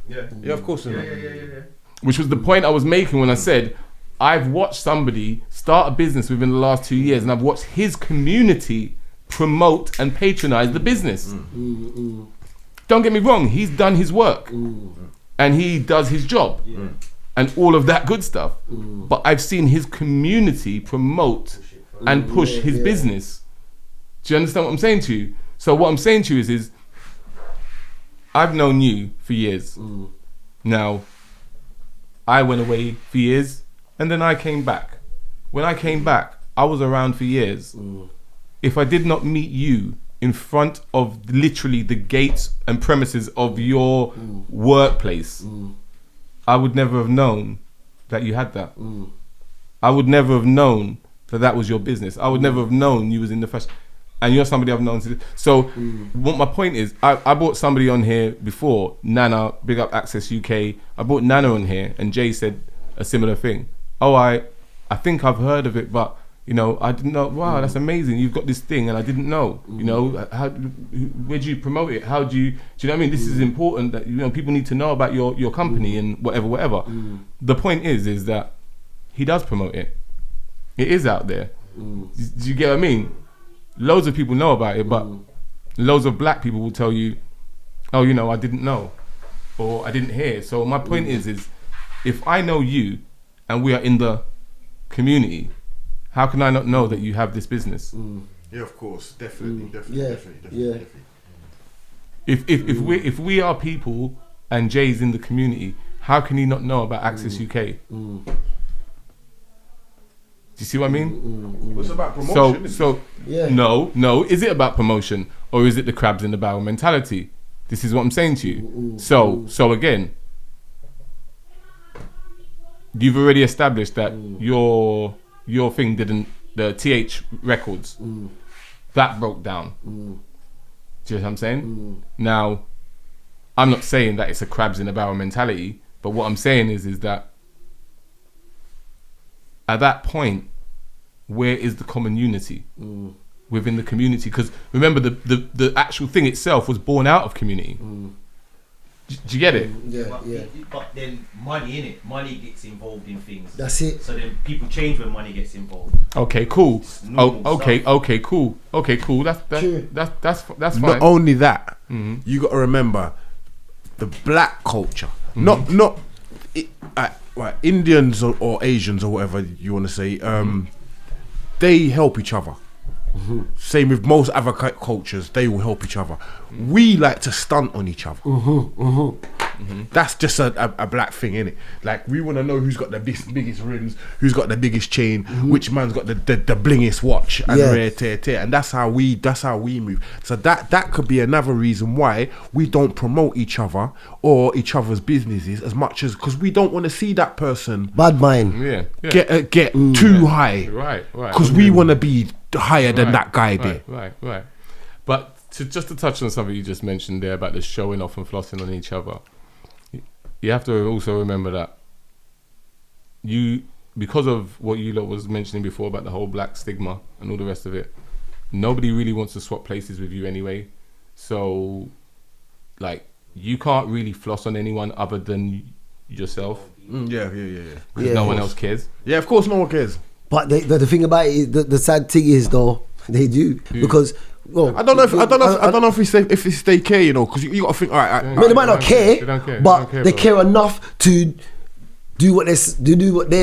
Yeah, of course. Yeah. Which was the point I was making when I said I've watched somebody start a business within the last 2 years, and I've watched his community promote and patronize the business. Don't get me wrong, he's done his work and he does his job and all of that good stuff. But I've seen his community promote and push his business. Do you understand what I'm saying to you? So what I'm saying to you is I've known you for years. Now, I went away for years and then I came back. When I came back, I was around for years. If I did not meet you in front of literally the gates and premises of your workplace, I would never have known that you had that. I would never have known that was your business. I would never have known you was in the fashion. And you're somebody I've known. So what my point is, I brought somebody on here before, Nana, big up Access UK. I brought Nana on here and Jay said a similar thing. I think I've heard of it, but I didn't know. Wow, that's amazing. You've got this thing, and I didn't know. Where do you promote it? How do you know what I mean? This is important that people need to know about your company and whatever. The point is that he does promote it. It is out there. Do you get what I mean? Loads of people know about it, but loads of black people will tell you, I didn't know, or I didn't hear. So my point is if I know you, and we are in the community, how can I not know that you have this business? Yeah, of course, definitely. If we are people and Jay's in the community, how can he not know about Access UK? Do you see what I mean? It's about promotion. No. Is it about promotion, or is it the crabs in the barrel mentality? This is what I'm saying to you. So again, you've already established that your thing didn't, the TH records, that broke down. Do you know what I'm saying? Now, I'm not saying that it's a crabs in the barrel mentality, but what I'm saying is that at that point, where is the common unity? within the community. Because remember, the actual thing itself was born out of community. Do you get it? But then money, innit? Money gets involved in things. That's it. So then people change when money gets involved. Okay, cool. Okay, cool. That's fine. Not only that, you got to remember the black culture. Not Indians or Asians or whatever you want to say. They help each other. Same with most other cultures, they will help each other. We like to stunt on each other. That's just a black thing, innit? Like, we want to know who's got the biggest rims, who's got the biggest chain, which man's got the blingest watch and rare tear. And that's how we move. So that could be another reason why we don't promote each other or each other's businesses as much as, because we don't want to see that person bad mind get too high, right, because we want to be higher than that guy there. Right. But just to touch on something you just mentioned there about the showing off and flossing on each other, you have to also remember that because of what you lot was mentioning before about the whole black stigma and all the rest of it, nobody really wants to swap places with you anyway. So, like, you can't really floss on anyone other than yourself. Because no one else cares. Yeah, of course, no one cares. But the thing about it is, the sad thing is though, they do. Because I don't know if it's they care, you know, because you got to think. All right, they might not care, but they care enough to do what they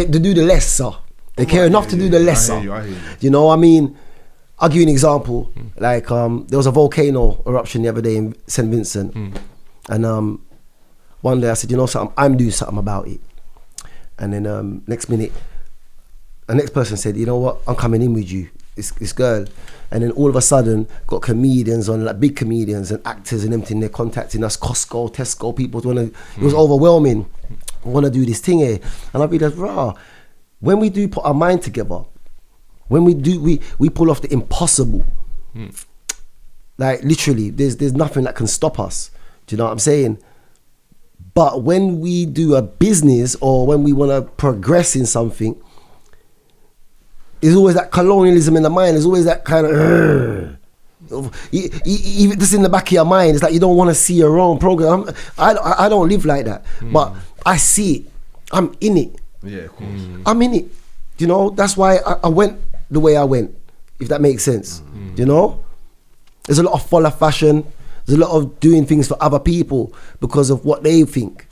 do the lesser. They care enough to do the lesser. I hear you. You know, I mean, I'll give you an example. Like, there was a volcano eruption the other day in St. Vincent, and one day I said, you know something, I'm doing something about it. And then next minute, the next person said, you know what, I'm coming in with you, this girl. And then all of a sudden, got comedians on, like big comedians and actors and everything, they're contacting us, Costco, Tesco, people it was overwhelming. I want to do this thing here. And I realized, when we do put our mind together, when we pull off the impossible, like literally, there's nothing that can stop us. Do you know what I'm saying? But when we do a business or when we want to progress in something, there's always that colonialism in the mind. There's always that kind of even just in the back of your mind. It's like you don't want to see your own program. I don't live like that, but I see it. I'm in it. Yeah, of course. I'm in it. You know, that's why I went the way I went. If that makes sense, you know. There's a lot of follow fashion. There's a lot of doing things for other people because of what they think,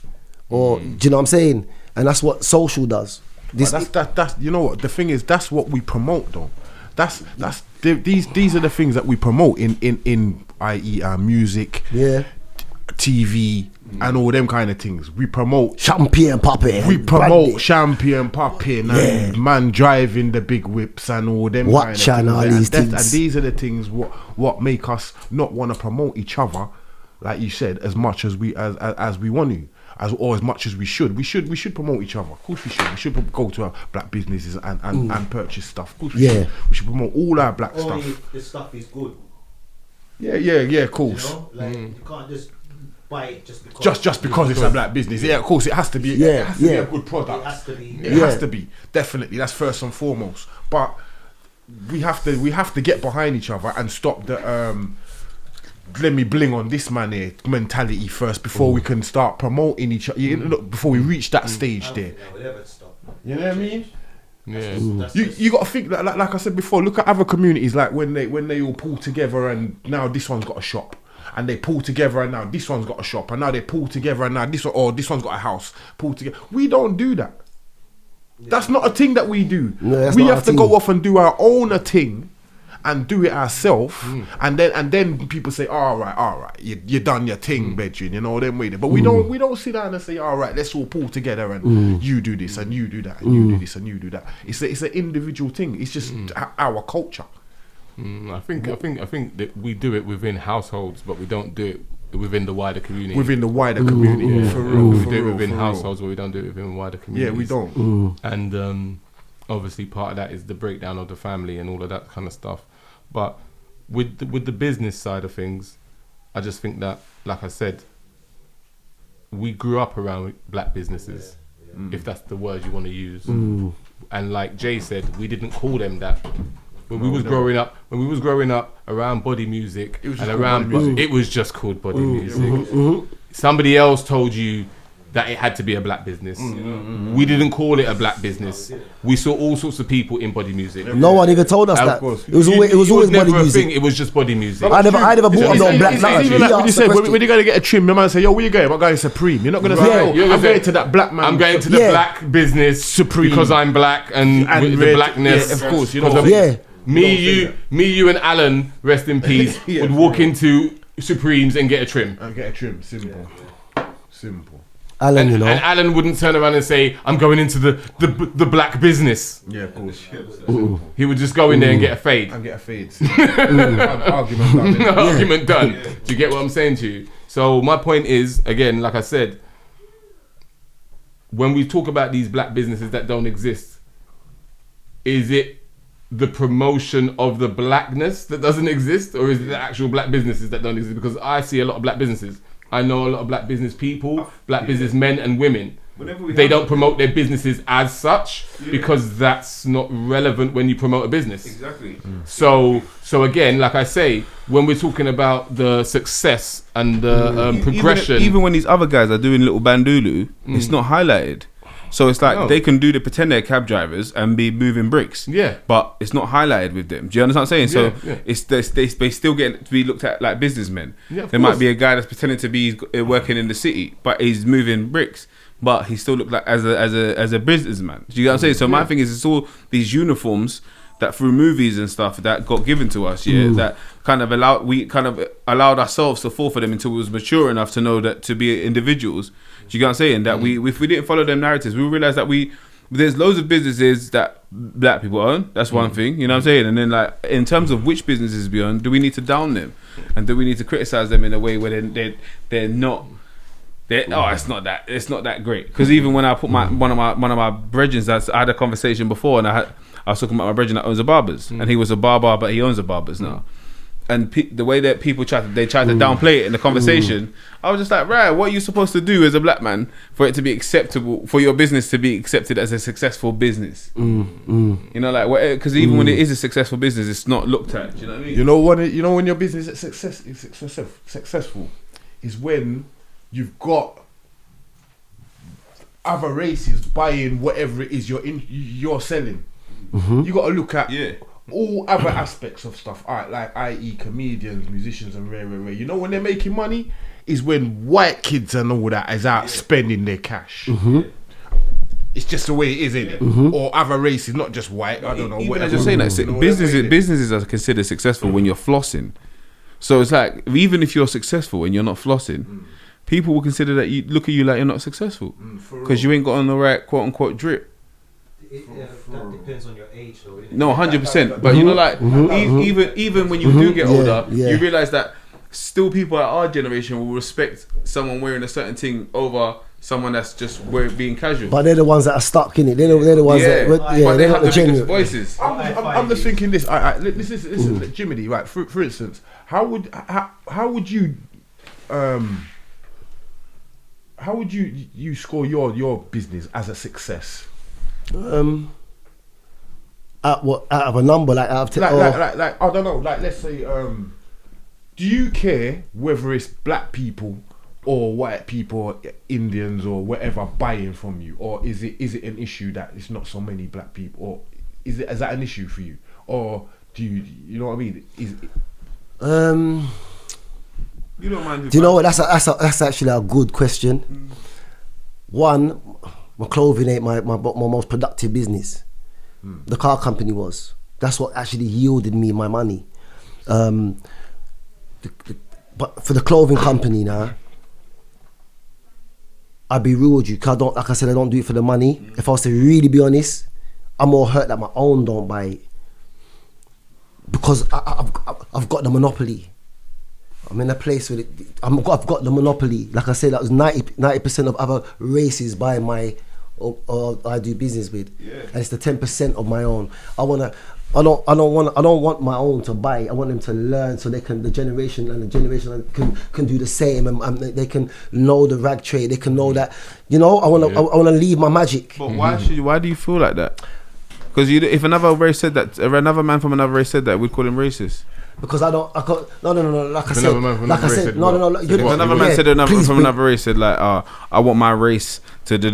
or do you know what I'm saying? And that's what social does. That's you know what the thing is. That's what we promote, though. These are the things that we promote in i.e. Music, TV, and all them kind of things. We promote champagne popping. We promote champagne popping and man driving the big whips and all them watch kind of things. And these are the things what make us not want to promote each other, like you said, as much as we want to. Or as much as we should. We should promote each other. Of course we should. We should go to our black businesses and purchase stuff. Of course we should. We should promote all our black stuff. The stuff is good. Yeah, of course. You know? Like, you can't just buy it just because. Just because it's a black business. Yeah, of course it has to be. It has to be a good product. It has to be. It has to be. Definitely. That's first and foremost. But we have to get behind each other and stop the let me bling on this man here mentality first before we can start promoting each other. Before we reach that stage there. You know what I mean? Yeah. You got to think like I said before. Look at other communities, like when they all pull together and now this one's got a shop, and they pull together and now this one's got a shop, and now they pull together and now this one's got a house. Pull together. We don't do that. That's not a thing that we do. No, we have to go off and do our own thing. And do it ourselves, and then people say, all right, you done your thing, bedroom, you know them with it. But we don't sit down and say, all right, let's all pull together and you do this and you do that and you do this and you do that. It's an individual thing. It's just our culture. I think that we do it within households, but we don't do it within the wider community. Within the wider community, for real. We do it within households, but we don't do it within wider communities. Yeah, we don't. And obviously, part of that is the breakdown of the family and all of that kind of stuff. But with the business side of things, I just think that, like I said, we grew up around black businesses, if that's the word you want to use. And like Jay said, we didn't call them that when we was growing up around body music it was just called body music. Somebody else told you that it had to be a black business. We didn't call it a black business. We saw all sorts of people in body music. No one even told us that. It was always body music. It was just body music. I never bought no black. Even like when you say when you're gonna get a trim, your man say, "Yo, where you going?" My guy is Supreme. You're not gonna say, "I'm going to that black man." I'm going to the black business Supreme because I'm black and with the blackness. Of course, you know. Me, you, and Alan, rest in peace, would walk into Supremes and get a trim. Simple. Alan, and Alan wouldn't turn around and say, "I'm going into the black business." Yeah, of course. He would just go in there and get a fade. Argument done. Do you get what I'm saying to you? So my point is, again, like I said, when we talk about these black businesses that don't exist, is it the promotion of the blackness that doesn't exist, or is it the actual black businesses that don't exist? Because I see a lot of black businesses. I know a lot of black business people, black businessmen and women. They don't promote their businesses as such because that's not relevant when you promote a business. Exactly. So again, like I say, when we're talking about the success and the progression, even when these other guys are doing little bandulu, it's not highlighted. So it's like they can pretend they're cab drivers and be moving bricks. Yeah. But it's not highlighted with them. Do you understand what I'm saying? It's they still get to be looked at like businessmen. Yeah, there might be a guy that's pretending to be working in the city, but he's moving bricks. But he still looked like as a businessman. Do you know what I'm saying? So my thing is, it's all these uniforms that through movies and stuff that got given to us, that kind of allowed ourselves to fall for them until we was mature enough to know that to be individuals. Do you get what I'm saying? That if we didn't follow them narratives, we realized that there's loads of businesses that black people own. That's one thing, you know what I'm saying? And then like in terms of which businesses we own, do we need to down them, and do we need to criticize them in a way where they're not? It's not that great. Because even when I put one of my brethren, I had a conversation before, and I was talking about my brethren that owns a barbers, and he was a barber, but he owns a barbers now. And the way that people try to downplay it in the conversation, I was just like, right, what are you supposed to do as a black man for it to be acceptable, for your business to be accepted as a successful business? You know, like, because even when it is a successful business, it's not looked at. Do you know what I mean? You know when your business is successful is when you've got other races buying whatever it is you're selling. You got to look at all other aspects of stuff, like i.e. comedians, musicians, and rare. You know when they're making money is when white kids and all that is out spending their cash. It's just the way it is, isn't it? Or other races, not just white. I don't know. Even just saying that businesses are considered successful when you're flossing. So it's like, even if you're successful and you're not flossing, people will consider that you look at you like you're not successful because you ain't got on the right quote unquote drip. That depends on your age, though. No, 100%. But you know, like even when you do get older, you realize that still people at our generation will respect someone wearing a certain thing over someone that's just being casual. But they're the ones that are stuck in it. They're the ones that they're not the genuine voices. I'm just thinking this. This is Jimmy. Right, for instance, how would you score your business as a success? Out of a number, like out of 10, like I don't know, like let's say, do you care whether it's black people or white people, or Indians or whatever buying from you, or is it an issue that it's not so many black people, or is that an issue for you, or do you know what I mean? You don't mind? Do you know what? That's actually a good question. One, my clothing ain't my most productive business. The car company was. That's what actually yielded me my money. But for the clothing company now, I'd be real with you, because I don't do it for the money. If I was to really be honest, I'm more hurt that my own don't buy it, because I've got the monopoly. I'm in a place where I've got the monopoly. Like I said, that was 90% of other races buy my or I do business with, and it's the 10% of my own. I don't want my own to buy. I want them to learn, so they can the generation can do the same, and they can know the rag trade. They can know that, I want to leave my magic. But why do you feel like that? Because if another race said that, if another man from another race said that, we'd call him racist. Because I can't. No. Like I said, no. Another man said from another race said like, I want my race to da.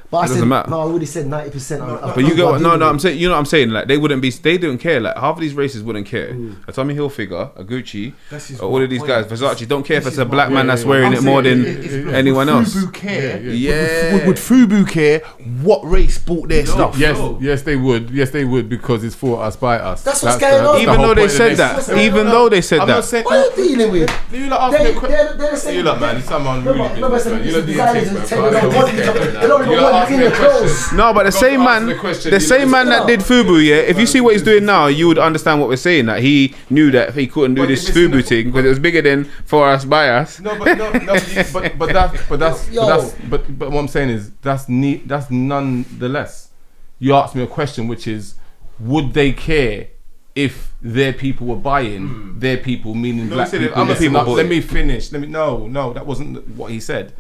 But I doesn't said matter. no. I already said 90%. But you go no. I'm saying, you know what I'm saying. Like they don't care. Like half of these races wouldn't care. A Tommy Hilfiger, a Gucci, all of these guys, Versace don't care if it's a black man that's wearing it more than anyone else. Fubu care? Yeah. Would Fubu care what race bought their stuff? Yes, they would. Yes, they would, because it's for us, by us. That's what's going on. Even though they said that. Even though they said that. What are you dealing with? You lot ask me a question. You lot, man, it's someone really business, man. You lot do your thing, man. No, but the same man that did Fubu, yeah. If you see what he's doing now, you would understand what we're saying. That he knew that he couldn't do this Fubu thing because it was bigger than for us, by us. But what I'm saying is that's nonetheless. You asked me a question, which is, would they care if their people were buying their people, meaning black people? Other people let me finish. No, that wasn't what he said.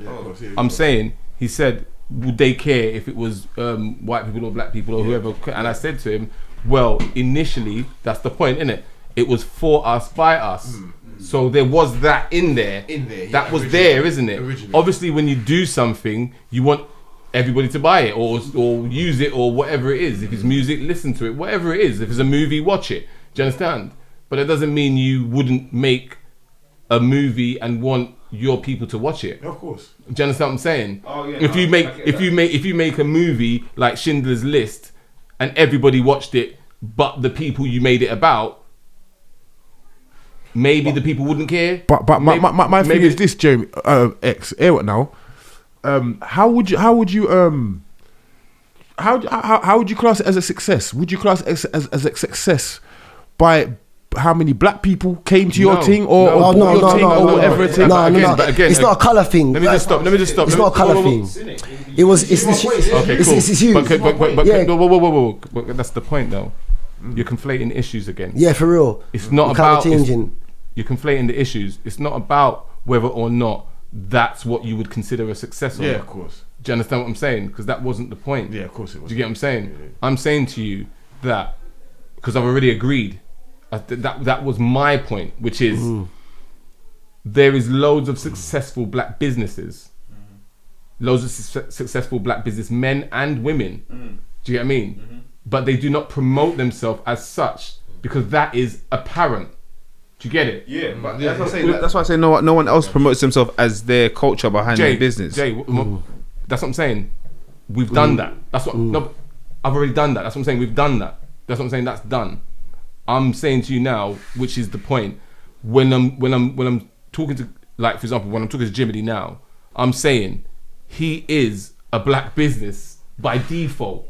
I'm saying, he said, would they care if it was white people or black people or whoever? And I said to him, well, initially, that's the point, innit? It was for us, by us. So there was that in there. That was there, isn't it? Originally. Obviously, when you do something, you want everybody to buy it or use it or whatever it is. If it's music, listen to it. Whatever it is. If it's a movie, watch it. Do you understand? But it doesn't mean you wouldn't make a movie and want your people to watch it. Of course. Do you understand what I'm saying? Oh yeah. If you make a movie like Schindler's List and everybody watched it, but the people you made it about, maybe the people wouldn't care. But my thing is this, Jeremy. Air what now? How would you class it as a success? Would you class it as a success by how many black people came to your thing or whatever it is? No. It's not a colour thing. Let me just stop. It's not a colour thing. It's huge. But that's the point, though. You're conflating issues again. Yeah, for real. It's not about changing. You're conflating the issues. It's not about whether or not that's what you would consider a success. Yeah, of course. Do you understand what I'm saying? Because that wasn't the point. Yeah, of course it was. Do you get what I'm saying? Yeah. I'm saying to you that because I've already agreed. That was my point, which is there is loads of successful black businesses, loads of successful black businessmen and women. Do you get what I mean? But they do not promote themselves as such because that is apparent. Do you get it? Yeah, but that's what I'm saying. That's why I say no one else promotes themselves as their culture behind their business. That's what I'm saying. We've done that. That's what. No, I've already done that. That's what I'm saying. We've done that. That's what I'm saying. That's done. I'm saying to you now, which is the point. When I'm talking to, like, for example, when I'm talking to Jiminy now, I'm saying he is a black business by default.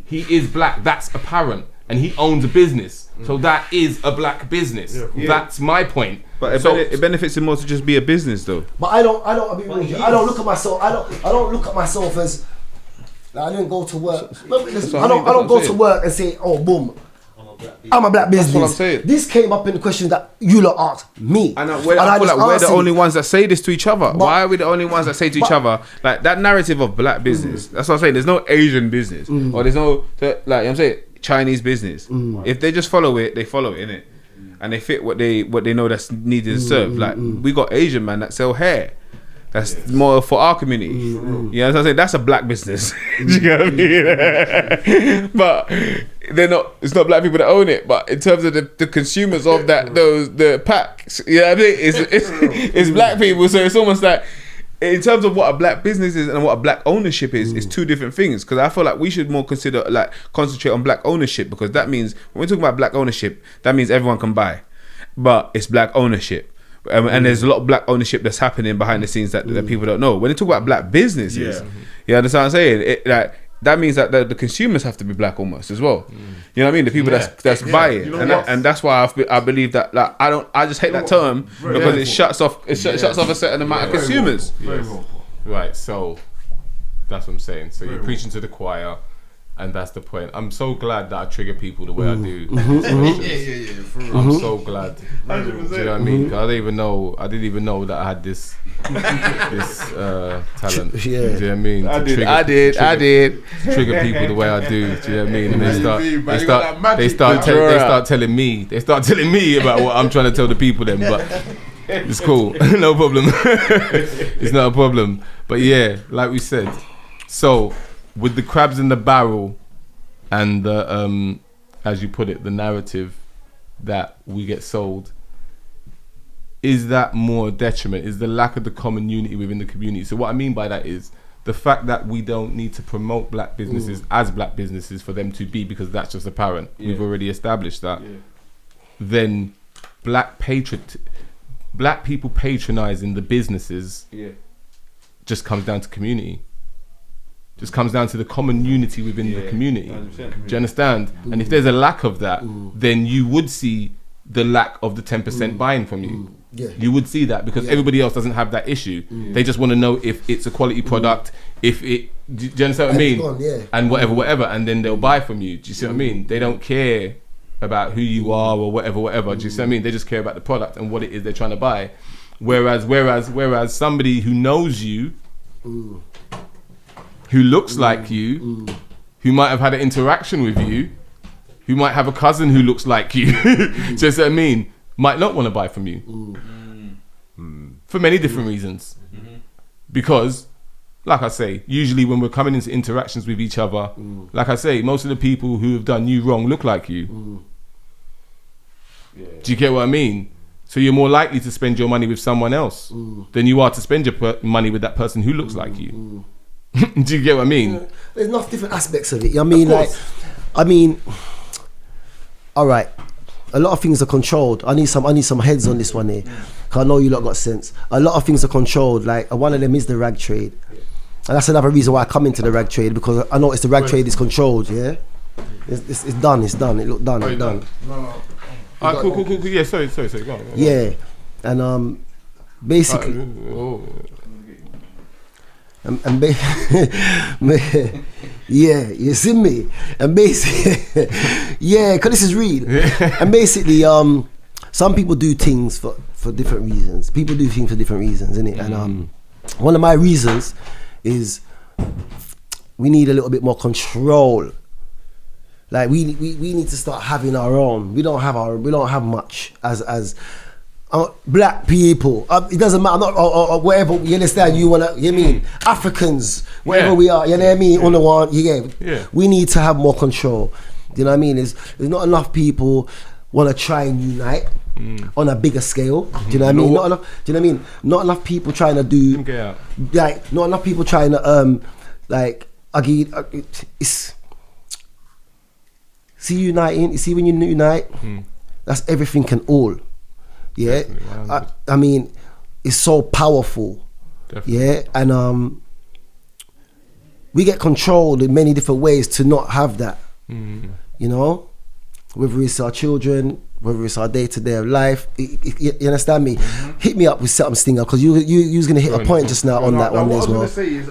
He is black. That's apparent. And he owns a business, so that is a black business. Yeah. That's my point. But it benefits him more to just be a business, though. But I don't look at myself. I don't look at myself as like, I didn't go to work. I don't go to work and say, oh, boom, I'm a black business. That's what I'm saying. This came up in the question that you lot asked me. I feel like we're the only ones that say this to each other. Why are we the only ones that say to each other, like, that narrative of black business? That's what I'm saying. There's no Asian business, or there's no, like, I'm saying, Chinese business. If they just follow it, they follow it, innit? And they fit what they know that's needed to serve. Like, we got Asian man that sell hair. That's more for our community. You know what I'm saying? That's a black business. Do you know what I mean? But they're not. It's not black people that own it. But in terms of the consumers of the packs, you know what I mean? It's black people. So it's almost like, in terms of what a black business is and what a black ownership is, it's two different things. Because I feel like we should more concentrate on black ownership, because that means when we're talking about black ownership, that means everyone can buy, but it's black ownership. And there's a lot of black ownership that's happening behind the scenes that people don't know. When they talk about black businesses, you understand what I'm saying? That means that the consumers have to be black almost as well. You know what I mean? The people that's buying, you know, and that's why I believe that. Like, I just hate that term because it shuts off a certain amount of consumers. Right. So that's what I'm saying. So you're preaching to the choir, And that's the point. I'm so glad that I trigger people the way I do. I'm so glad. Do you know what I mean? I didn't even know that I had this talent. Do you know what I mean? I did. Trigger people the way I do. Do you know what I mean? And they start telling me about what I'm trying to tell the people then. But it's cool. No problem. It's not a problem. But yeah, like we said. So with the crabs in the barrel and the as you put it, the narrative that we get sold, is that more detriment? Is the lack of the common unity within the community? So what I mean by that is the fact that we don't need to promote black businesses as black businesses for them to be, because that's just apparent. Yeah. We've already established that. Yeah. Then black people patronizing the businesses just comes down to community. Just comes down to the common unity within the community. 100%. Do you understand? And if there's a lack of that, then you would see the lack of the 10% buying from you. Yeah. You would see that because everybody else doesn't have that issue. They just want to know if it's a quality product, if it, do you understand what I mean? And whatever, and then they'll buy from you. Do you see what I mean? They don't care about who you are or whatever. Do you see what I mean? They just care about the product and what it is they're trying to buy. Whereas somebody who knows you, who looks like you, who might have had an interaction with you, who might have a cousin who looks like you, just what I mean, might not want to buy from you for many different reasons. Because, like I say, usually when we're coming into interactions with each other, like I say, most of the people who have done you wrong look like you. Do you get what I mean? So you're more likely to spend your money with someone else than you are to spend your money with that person who looks like you. Do you get what I mean? There's enough different aspects of it. All right. A lot of things are controlled. I need some heads on this one here. Cause I know you lot got sense. A lot of things are controlled. Like one of them is the rag trade, and that's another reason why I come into the rag trade, because I noticed the rag trade is controlled. Yeah, it's done. It looked done. It's done. No. Alright, cool. Yeah, sorry. Go on. Yeah, and basically. Yeah, you see me, and basically, cause this is real. And basically, some people do things for different reasons. People do things for different reasons, innit? And one of my reasons is we need a little bit more control. Like we need to start having our own. We don't have much as black people. It doesn't matter, or wherever, you understand, Africans, wherever we are, you know what I mean, on the one, we need to have more control. Do you know what I mean? There's not enough people want to try and unite on a bigger scale. Do you know what I mean? Not enough. Do you know what I mean? Not enough people trying to do, like, not enough people trying to, it's, see uniting, you see when you unite, that's everything and all. Yeah, I mean, it's so powerful. Definitely. Yeah, and we get controlled in many different ways to not have that. You know, whether it's our children, whether it's our day-to-day of life. You understand me? Hit me up with something, Stinger, because you was gonna hit a point just now on that one as well. What I was gonna say is,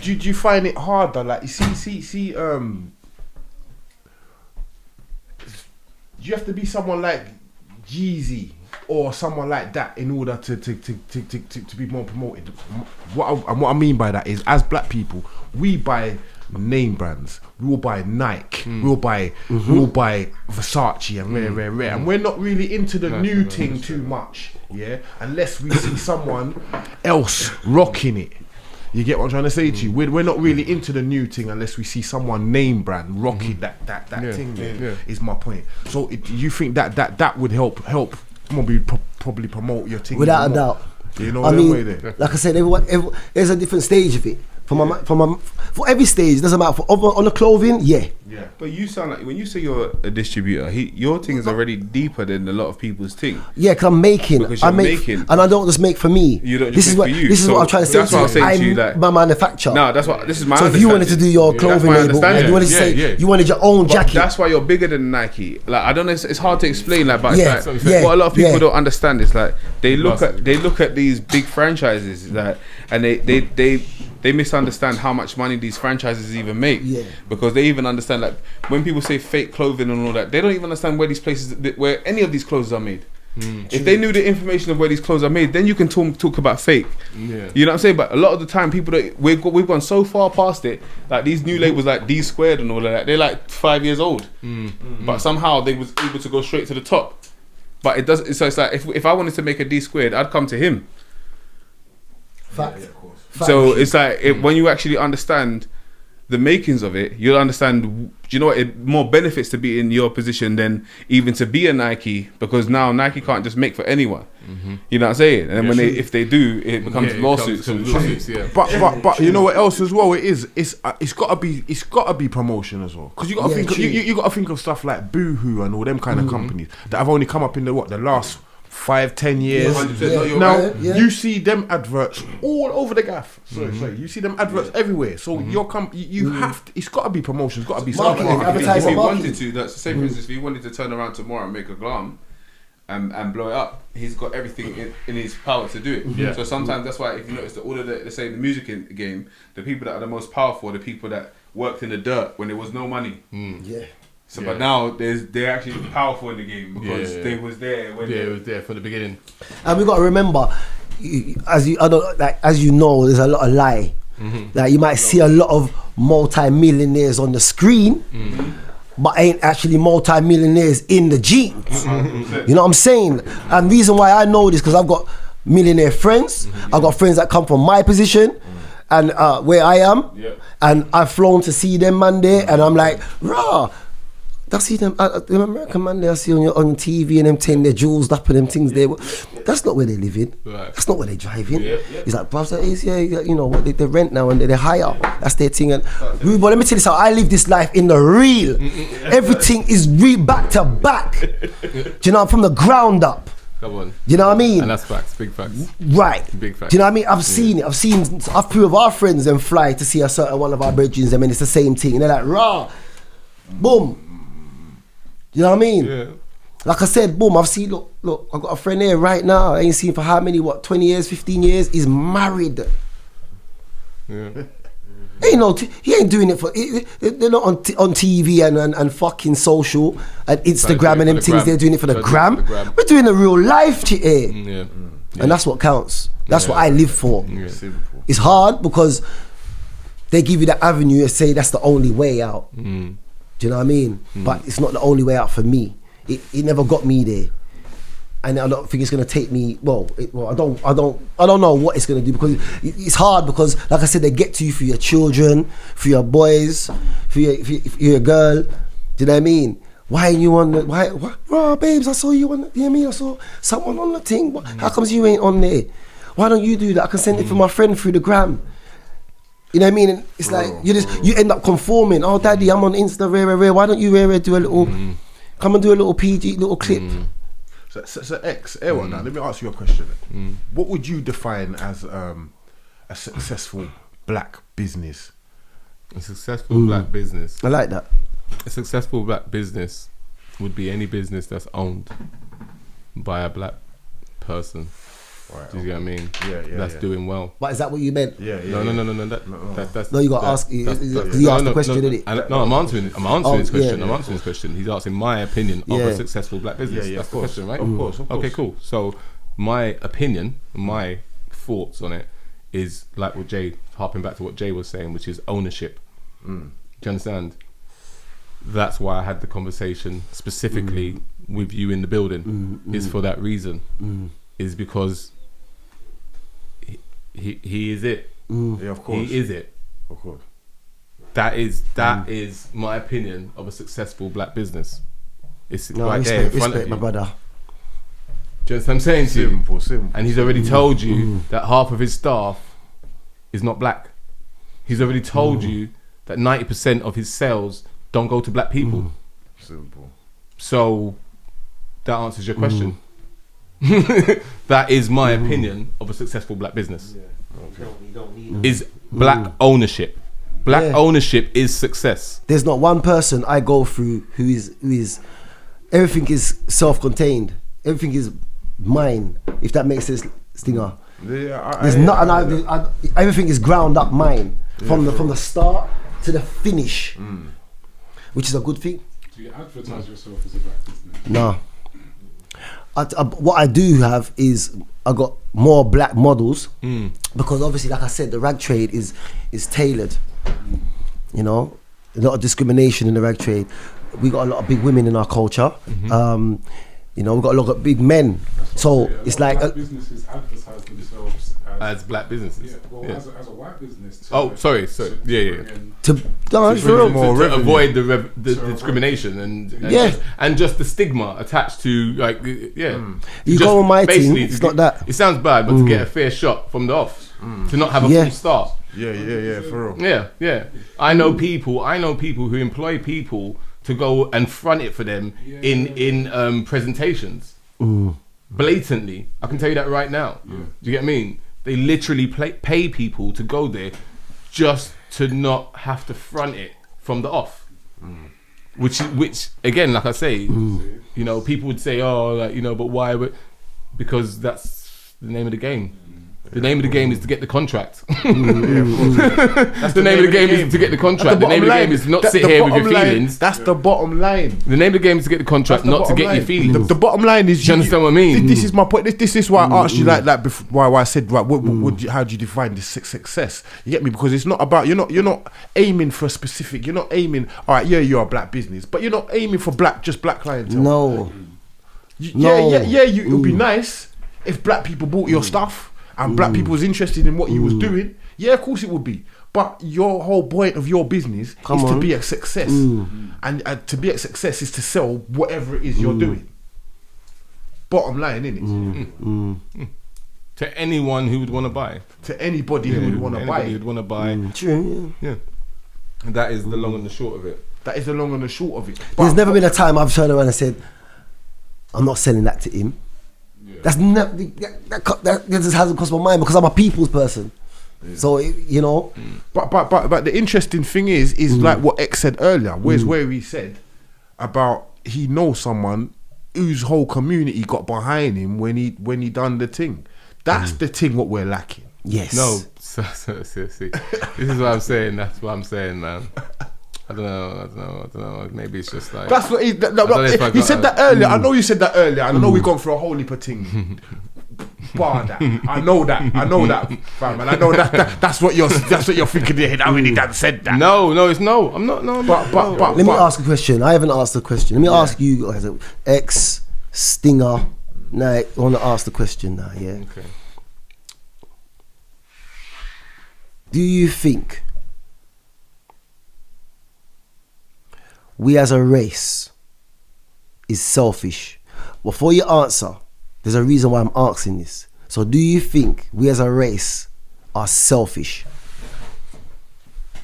do you find it harder? Like, you see, you have to be someone like Jeezy or someone like that in order to be more promoted. What I mean by that is, as black people, we buy name brands. We will buy Nike. We will buy Versace and rare. And we're not really into the new thing too much, yeah. Unless we see someone else rocking it. You get what I'm trying to say to you? We're not really into the new thing unless we see someone name brand rocking that thing there, is my point. So you think that would help probably promote your thing? Without a doubt. You know, I mean, like I said, there's a different stage of it. For every stage, doesn't matter. On the clothing, yeah. But you sound like, when you say you're a distributor, your thing is already deeper than a lot of people's thing. Yeah, because I'm making. And I don't just make for me. You don't just make for you. This is what I'm trying to say. That's what I'm saying to you. Like, my manufacturer. No, that's what. This is my. So if you wanted to do your clothing label, and you wanted to say you wanted your own jacket. That's why you're bigger than Nike. Like, I don't know. It's hard to explain. Like, but it's like, what a lot of people don't understand is, like, they look at these big franchises, like, and they they misunderstand how much money these franchises even make. Yeah. Because they even understand, like, when people say fake clothing and all that, they don't even understand where these places, where any of these clothes are made. If they knew the information of where these clothes are made, then you can talk about fake. Yeah. You know what I'm saying? But a lot of the time, people don't, we've gone so far past it. Like these new labels, like D Squared and all of that, they're like 5 years old. But somehow they was able to go straight to the top. But it does. So it's like if I wanted to make a D Squared, I'd come to him. Fact. So it's like when you actually understand the makings of it, you'll understand. You know what? It more benefits to be in your position than even to be a Nike, because now Nike can't just make for anyone. You know what I'm saying? And then if they do, it becomes lawsuits. Yeah. But you know what else as well? It's gotta be promotion as well, because you gotta think you gotta think of stuff like Boohoo and all them kind of companies that have only come up in the last 5-10 years. Now you see them adverts all over the gaff. Sorry, you see them adverts everywhere. So you have to, it's got to be promotion. It's got to be something. If you wanted to, that's the same. For instance, if he wanted to turn around tomorrow and make a glam and blow it up, he's got everything in his power to do it. Yeah. So sometimes that's why, if you notice that all of the, let's say the music game, the people that are the most powerful are the people that worked in the dirt when there was no money. So, but now they're actually powerful in the game because they was there when it was there from the beginning. And we got to remember, as you know, there's a lot of lie. Like you might see a lot of multi-millionaires on the screen, but ain't actually multi-millionaires in the jeans. You know what I'm saying? And reason why I know this, because I've got millionaire friends. I've got friends that come from my position and where I am, and I've flown to see them man there, and I'm like, rah. I see them American man there, I see on TV and them thing, they're jewels up and them things there. That's not where they live in. Right. That's not where they drive in. He's like, bruv, you know what, they rent now and they hire. That's their thing. And but let me tell you something, I live this life in the real. Everything is back to back. Do you know, from the ground up. Come on. You know what I mean? And that's facts, big facts. Right. Big facts. Do you know what I mean? I've seen it. I've few of our friends them fly to see a certain one of our brethren, and it's the same thing. And they're like, rah, boom. You know what I mean? Yeah. Like I said, boom, I've seen, look, I've got a friend here right now, I ain't seen for how many, 20 years, 15 years, he's married. Yeah. He ain't doing it for, they're not on TV and fucking social and Instagram and them things, they're doing it for the gram. We're doing the real life shit here. And that's what counts. That's what I live for. It's hard because they give you that avenue and say that's the only way out. Do you know what I mean? But it's not the only way out for me. It never got me there, and I don't think it's gonna take me. I don't know what it's gonna do, because it's hard, because like I said, they get to you for your children, for your boys, for your girl. Do you know what I mean? Why you on the babes? I saw you on. You know what I mean? I saw someone on the thing. How comes you ain't on there? Why don't you do that? I can send it for my friend through the gram. You know what I mean? And it's like you end up conforming. Oh, daddy, I'm on Insta, rare. Why don't you rare do a little? Come and do a little PG, little clip. So X, Erwan, now let me ask you a question. What would you define as a successful black business? A successful black business. I like that. A successful black business would be any business that's owned by a black person. Right, do you get what I mean? That's doing well. But is that what you meant? No. That's no, you got to ask. Because you asked the question, didn't it? No, I'm answering his question. I'm answering his question. He's asking my opinion of a successful black business. That's the question, right? Of course. Okay, cool. So my opinion, my thoughts on it is like what Jay, harping back to what Jay was saying, which is ownership. Do you understand? That's why I had the conversation specifically with you in the building. Is for that reason. Is because he is it. Yeah, of course. He is it. Of course. That is my opinion of a successful black business. It's right respect, there in front of you, my brother. Do you understand what I'm saying to you? Simple. And he's already told you that half of his staff is not black. He's already told you that 90% of his sales don't go to black people. Simple. So that answers your question. That is my opinion of a successful black business. Is black ownership. Black ownership is success. There's not one person I go through who is everything is self-contained. Everything is mine, if that makes sense, Stinger. There's not, everything is ground up mine from the start to the finish, which is a good thing. Do you advertise yourself as a black business? No. What I do have is I got more black models because obviously, like I said, the rag trade is tailored. You know, a lot of discrimination in the rag trade. We got a lot of big women in our culture. You know, we've got a lot of big men. So it's like black businesses advertise themselves as black businesses. Yeah, well, as a white business. To avoid the discrimination and just the stigma attached to You go on my team. It's not that. It sounds bad, but to get a fair shot from the off, to not have a full start. For real. Yeah. I know people who employ people to go and front it for them in presentations. Blatantly. I can tell you that right now. Do you get what I mean? They literally pay people to go there just to not have to front it from the off. Which again, like I say, you know, people would say, but why? Because that's the name of the game. The name of the game is to get the contract. That's the name of the game is to get the contract. The name of the game is not sit here with your feelings. That's the bottom line. The name of the game is to get the contract, not to get your feelings. The bottom line is. Do you understand what I mean? This is my point. This is why I asked you like that before. Why I said how do you define this success? You get me? Because it's not about you're not aiming for a specific. You're not aiming. All right, you're a black business, but you're not aiming for black clientele. No. It would be nice if black people bought your stuff. And black people was interested in what you was doing. Yeah, of course it would be. But your whole point of your business is to be a success. And to be a success is to sell whatever it is you're doing. Bottom line, innit? To anyone who would want to buy. To anybody who would want to buy. Anybody who would want to buy. True, yeah. And that is the long and the short of it. That is the long and the short of it. There's never been a time I've turned around and said, I'm not selling that to him. That's never, that just hasn't crossed my mind because I'm a people's person. So you know. But the interesting thing is like what X said earlier. Where he said about he knows someone whose whole community got behind him when he done the thing. That's the thing what we're lacking. Yes. No. See. This is what I'm saying. That's what I'm saying, man. I don't know. Maybe it's just like that's what he said that earlier. I know you said that earlier. I know we've gone for a whole heap of things. I know that, fam, and I know that's what you're thinking in your head. I really done said that. No, I'm not. No. But let me ask a question. I haven't asked a question. Let me ask you guys, X Stinger. Now I want to ask the question now. Yeah. Okay. Do you think we as a race is selfish? Before you answer, there's a reason why I'm asking this. So do you think we as a race are selfish?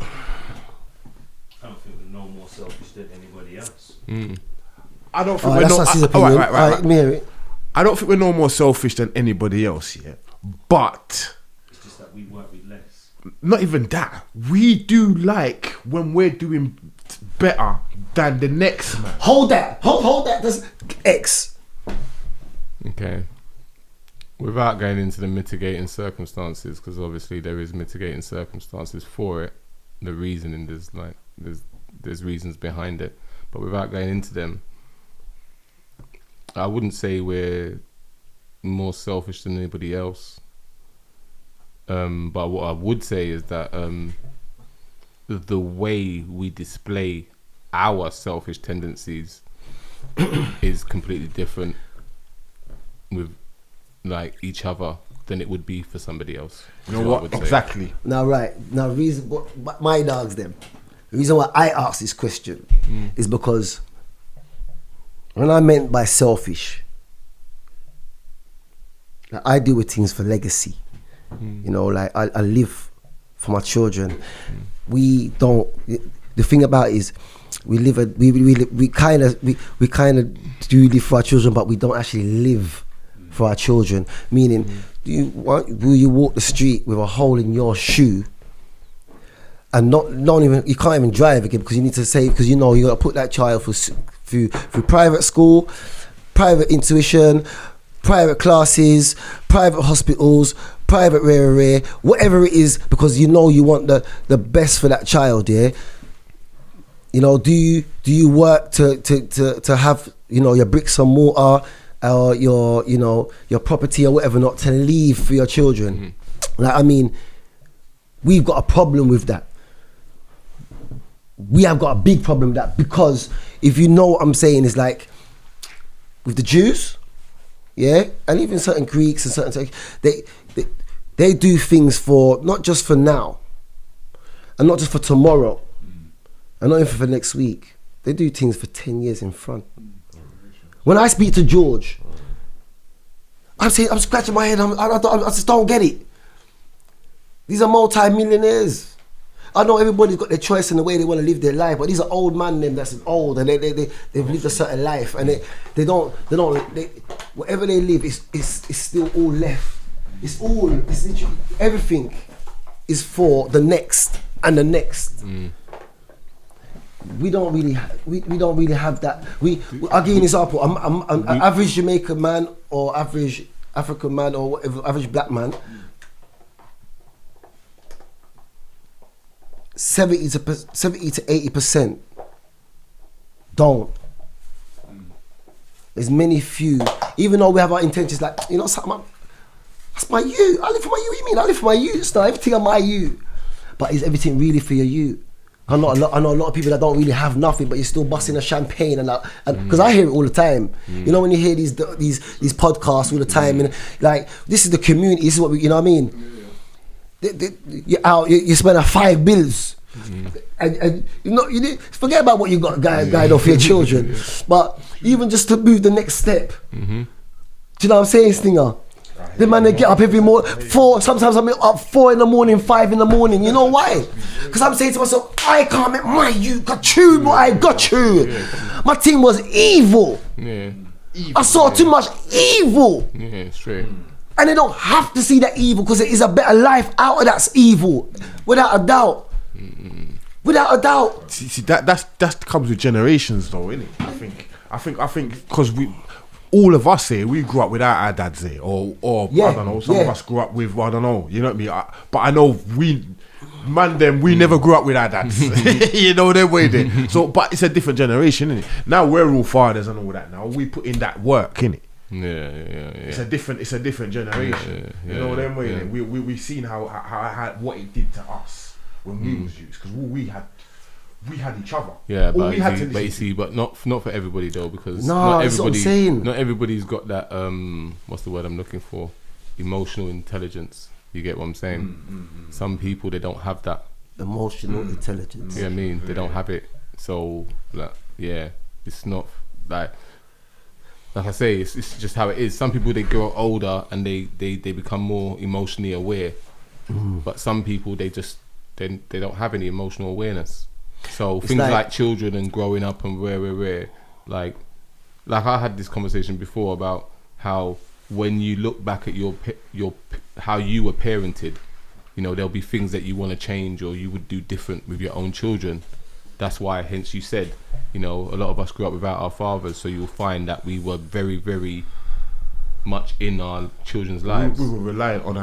I don't think we're no more selfish than anybody else. I don't think we're right. I don't think we're no more selfish than anybody else, but it's just that we work with less. Not even that. We do like when we're doing better than the next man. Hold that. That's X. Okay. Without going into the mitigating circumstances, because obviously there is mitigating circumstances for it. The reasoning there's reasons behind it, but without going into them, I wouldn't say we're more selfish than anybody else. But what I would say is that the way we display our selfish tendencies is completely different with like each other than it would be for somebody else. You know what? Exactly. Now reason my dogs them. The reason why I asked this question is because when I meant by selfish, like I deal with things for legacy. You know, like I live for my children. We don't. The thing about it is, we kind of do live for our children, but we don't actually live for our children. Meaning, will you walk the street with a hole in your shoe, and you can't even drive again because you need to save, because you know you got to put that child through private school, private tuition, private classes, private hospitals, private, rare, whatever it is, because you know you want the best for that child, yeah. You know, do you work to have, you know, your bricks and mortar or your, you know, your property or whatever not to leave for your children? Like, I mean, we've got a problem with that. We have got a big problem with that, because if you know what I'm saying, is like with the Jews, yeah, and even certain Greeks and certain, they do things for, not just for now, and not just for tomorrow, and not even for next week. They do things for 10 years in front. When I speak to George, I'm scratching my head. I just don't get it. These are multi-millionaires. I know everybody's got their choice in the way they want to live their life, but these are old men that's old, and they've lived a certain life, and they don't whatever they live is still all left. It's literally everything is for the next and the next. We don't really have that. I'll give you an example. I'm an average Jamaican man or average African man or whatever, average black man. 70 to 80% don't. There's many few, even though we have our intentions, like, you know, something, that's my you. I live for my you. What do you mean? I live for my you. It's not everything on my you. But is everything really for your you? I know a lot of people that don't really have nothing, but you're still busting a champagne and because I hear it all the time. You know, when you hear these podcasts all the time, and like, this is the community. This is what we, you know what I mean? You're out. You spend 5 bills, and you know, forget about what you got guide off your children. But even just to move the next step, do you know what I'm saying, Stinger? The man, they get up every morning, sometimes I'm up 4 in the morning, 5 in the morning. You know why? Because I'm saying to myself, I can't make my you got you, but I got you. My team was evil. I saw too much evil. Straight. And they don't have to see that evil, because there is a better life out of that evil, without a doubt. Without a doubt. See that comes with generations, though, innit? I think because all of us here, we grew up without our dads here, or I don't know, some of us grew up with, I don't know, you know what I mean? But I know we never grew up with our dads. You know, they're way there. So, but it's a different generation, innit? Now we're all fathers and all that. Now we put in that work, innit? Yeah. It's a different generation. You know, them way there. We've seen how what it did to us when we was youths, because we had each other. Yeah, but not for everybody though, because not everybody's got that what's the word I'm looking for? Emotional intelligence. You get what I'm saying? Some people, they don't have that emotional intelligence. You know what I mean? They don't have it. So like, it's not like I say, it's just how it is. Some people, they grow older and they become more emotionally aware, but some people, they don't have any emotional awareness. So it's things like children and growing up and where like I had this conversation before about how when you look back at your how you were parented, you know, there'll be things that you want to change or you would do different with your own children. That's why, hence you said, you know, a lot of us grew up without our fathers, so you'll find that we were very, very much in our children's lives. We were reliant on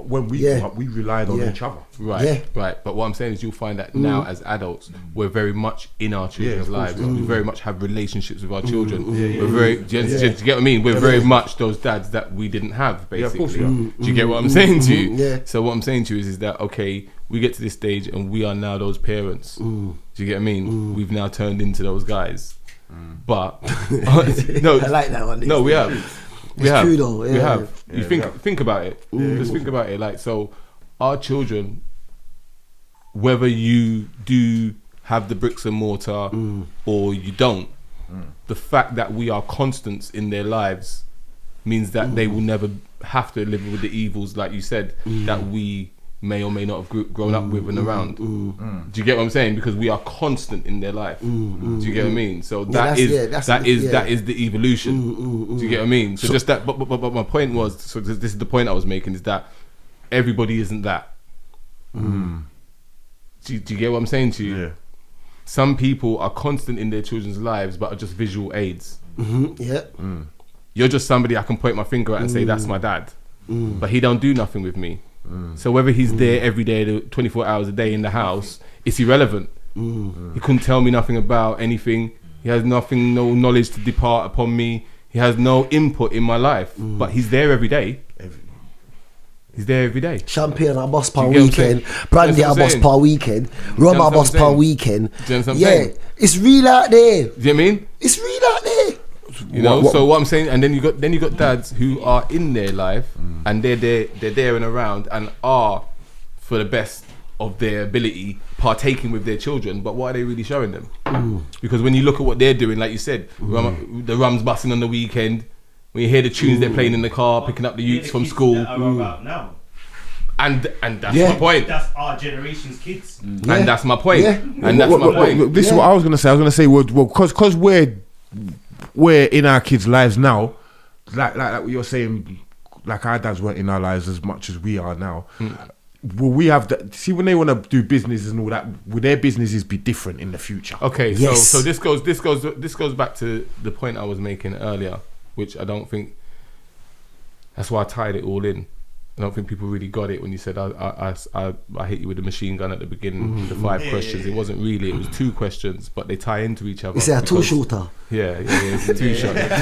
when we grew up, we relied on each other. Right. But what I'm saying is, you'll find that now as adults, we're very much in our children's lives. We very much have relationships with our children. We're very, do you get what I mean? We're very much those dads that we didn't have, basically. Yeah, of course. Do you get what I'm saying to you? Yeah. So what I'm saying to you is that, okay, we get to this stage and we are now those parents. Do you get what I mean? We've now turned into those guys. But no, I like that one. No, we have. We have. You think about it. Just think about it. Like, so our children, whether you do have the bricks and mortar or you don't, the fact that we are constants in their lives means that they will never have to live with the evils, like you said, that we may or may not have grown up with and around. Do you get what I'm saying? Because we are constant in their life. Do you get what I mean? So that is the evolution. Do you get what I mean? So just that. But my point was, so this is the point I was making, is that everybody isn't that. Do you get what I'm saying to you? Yeah. Some people are constant in their children's lives, but are just visual aids. You're just somebody I can point my finger at and say, that's my dad. but he don't do nothing with me. So whether he's there every day, 24 hours a day in the house, it's irrelevant. He couldn't tell me nothing about anything. He has nothing, no knowledge to depart upon me. He has no input in my life, but he's there every day. He's there every day. Champagne I bust per weekend, brandy I bust per weekend, rum I bust per weekend. Yeah, it's real out there. Do you know what I mean? It's real out there. You know, so what I'm saying, and then you got dads who are in their life and they're there and around and are, for the best of their ability, partaking with their children, but what are they really showing them? Because when you look at what they're doing, like you said, the rum's busting on the weekend, when you hear the tunes they're playing in the car, picking up the youths from school. Now. And that's my point. That's our generation's kids. And that's my point. And that's my point. This is what I was going to say. I was going to say, well, because we're in our kids' lives now, like what you're saying, like our dads weren't in our lives as much as we are now. Will we have see when they want to do businesses and all that, will their businesses be different in the future? Okay, so this goes back to the point I was making earlier, which I don't think, that's why I tied it all in. I don't think people really got it when you said I hit you with the machine gun at the beginning, the 5 questions. It wasn't really, it was 2 questions, but they tie into each other. It's a 2-shooter. Yeah, it's a 2-shot. I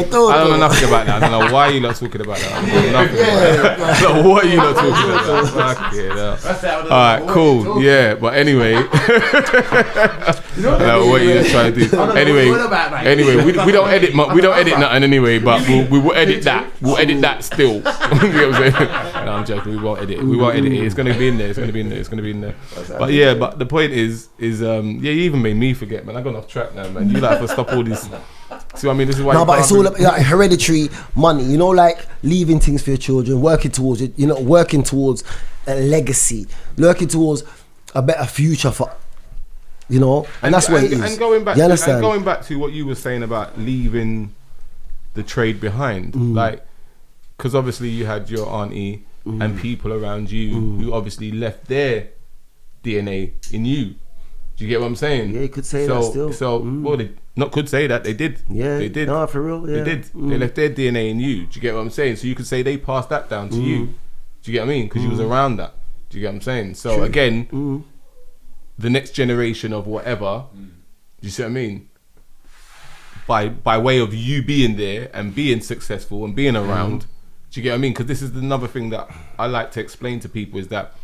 don't know nothing about that. I don't know why you lot talking about that. I don't know what you lot talking about. Alright, cool. Yeah, but anyway. What you trying to do? Anyway, we don't edit nothing anyway, but we will edit that. We'll edit that still. You know what I'm saying? No, I'm joking. We won't edit it. It's gonna be in there. But yeah, but the point is you even made me forget, man. I got off track now, man. You like to stop all this. See what I mean? This is why. No, but it's all like hereditary money. You know, like leaving things for your children, working towards it. You know, working towards a legacy, working towards a better future for. You know, and that's what it is. And going back, you understand? And going back to what you were saying about leaving the trade behind, like, because obviously you had your auntie and people around you who obviously left their DNA in you. Do you get what I'm saying? Yeah, you could say that still. So, well, they not could say that, they did. Yeah, they did. No, for real. Yeah. They did. They left their DNA in you. Do you get what I'm saying? So you could say they passed that down to you. Do you get what I mean? Because you was around that. Do you get what I'm saying? So again, the next generation of whatever, do you see what I mean? By way of you being there and being successful and being around, do you get what I mean? Because this is another thing that I like to explain to people, is that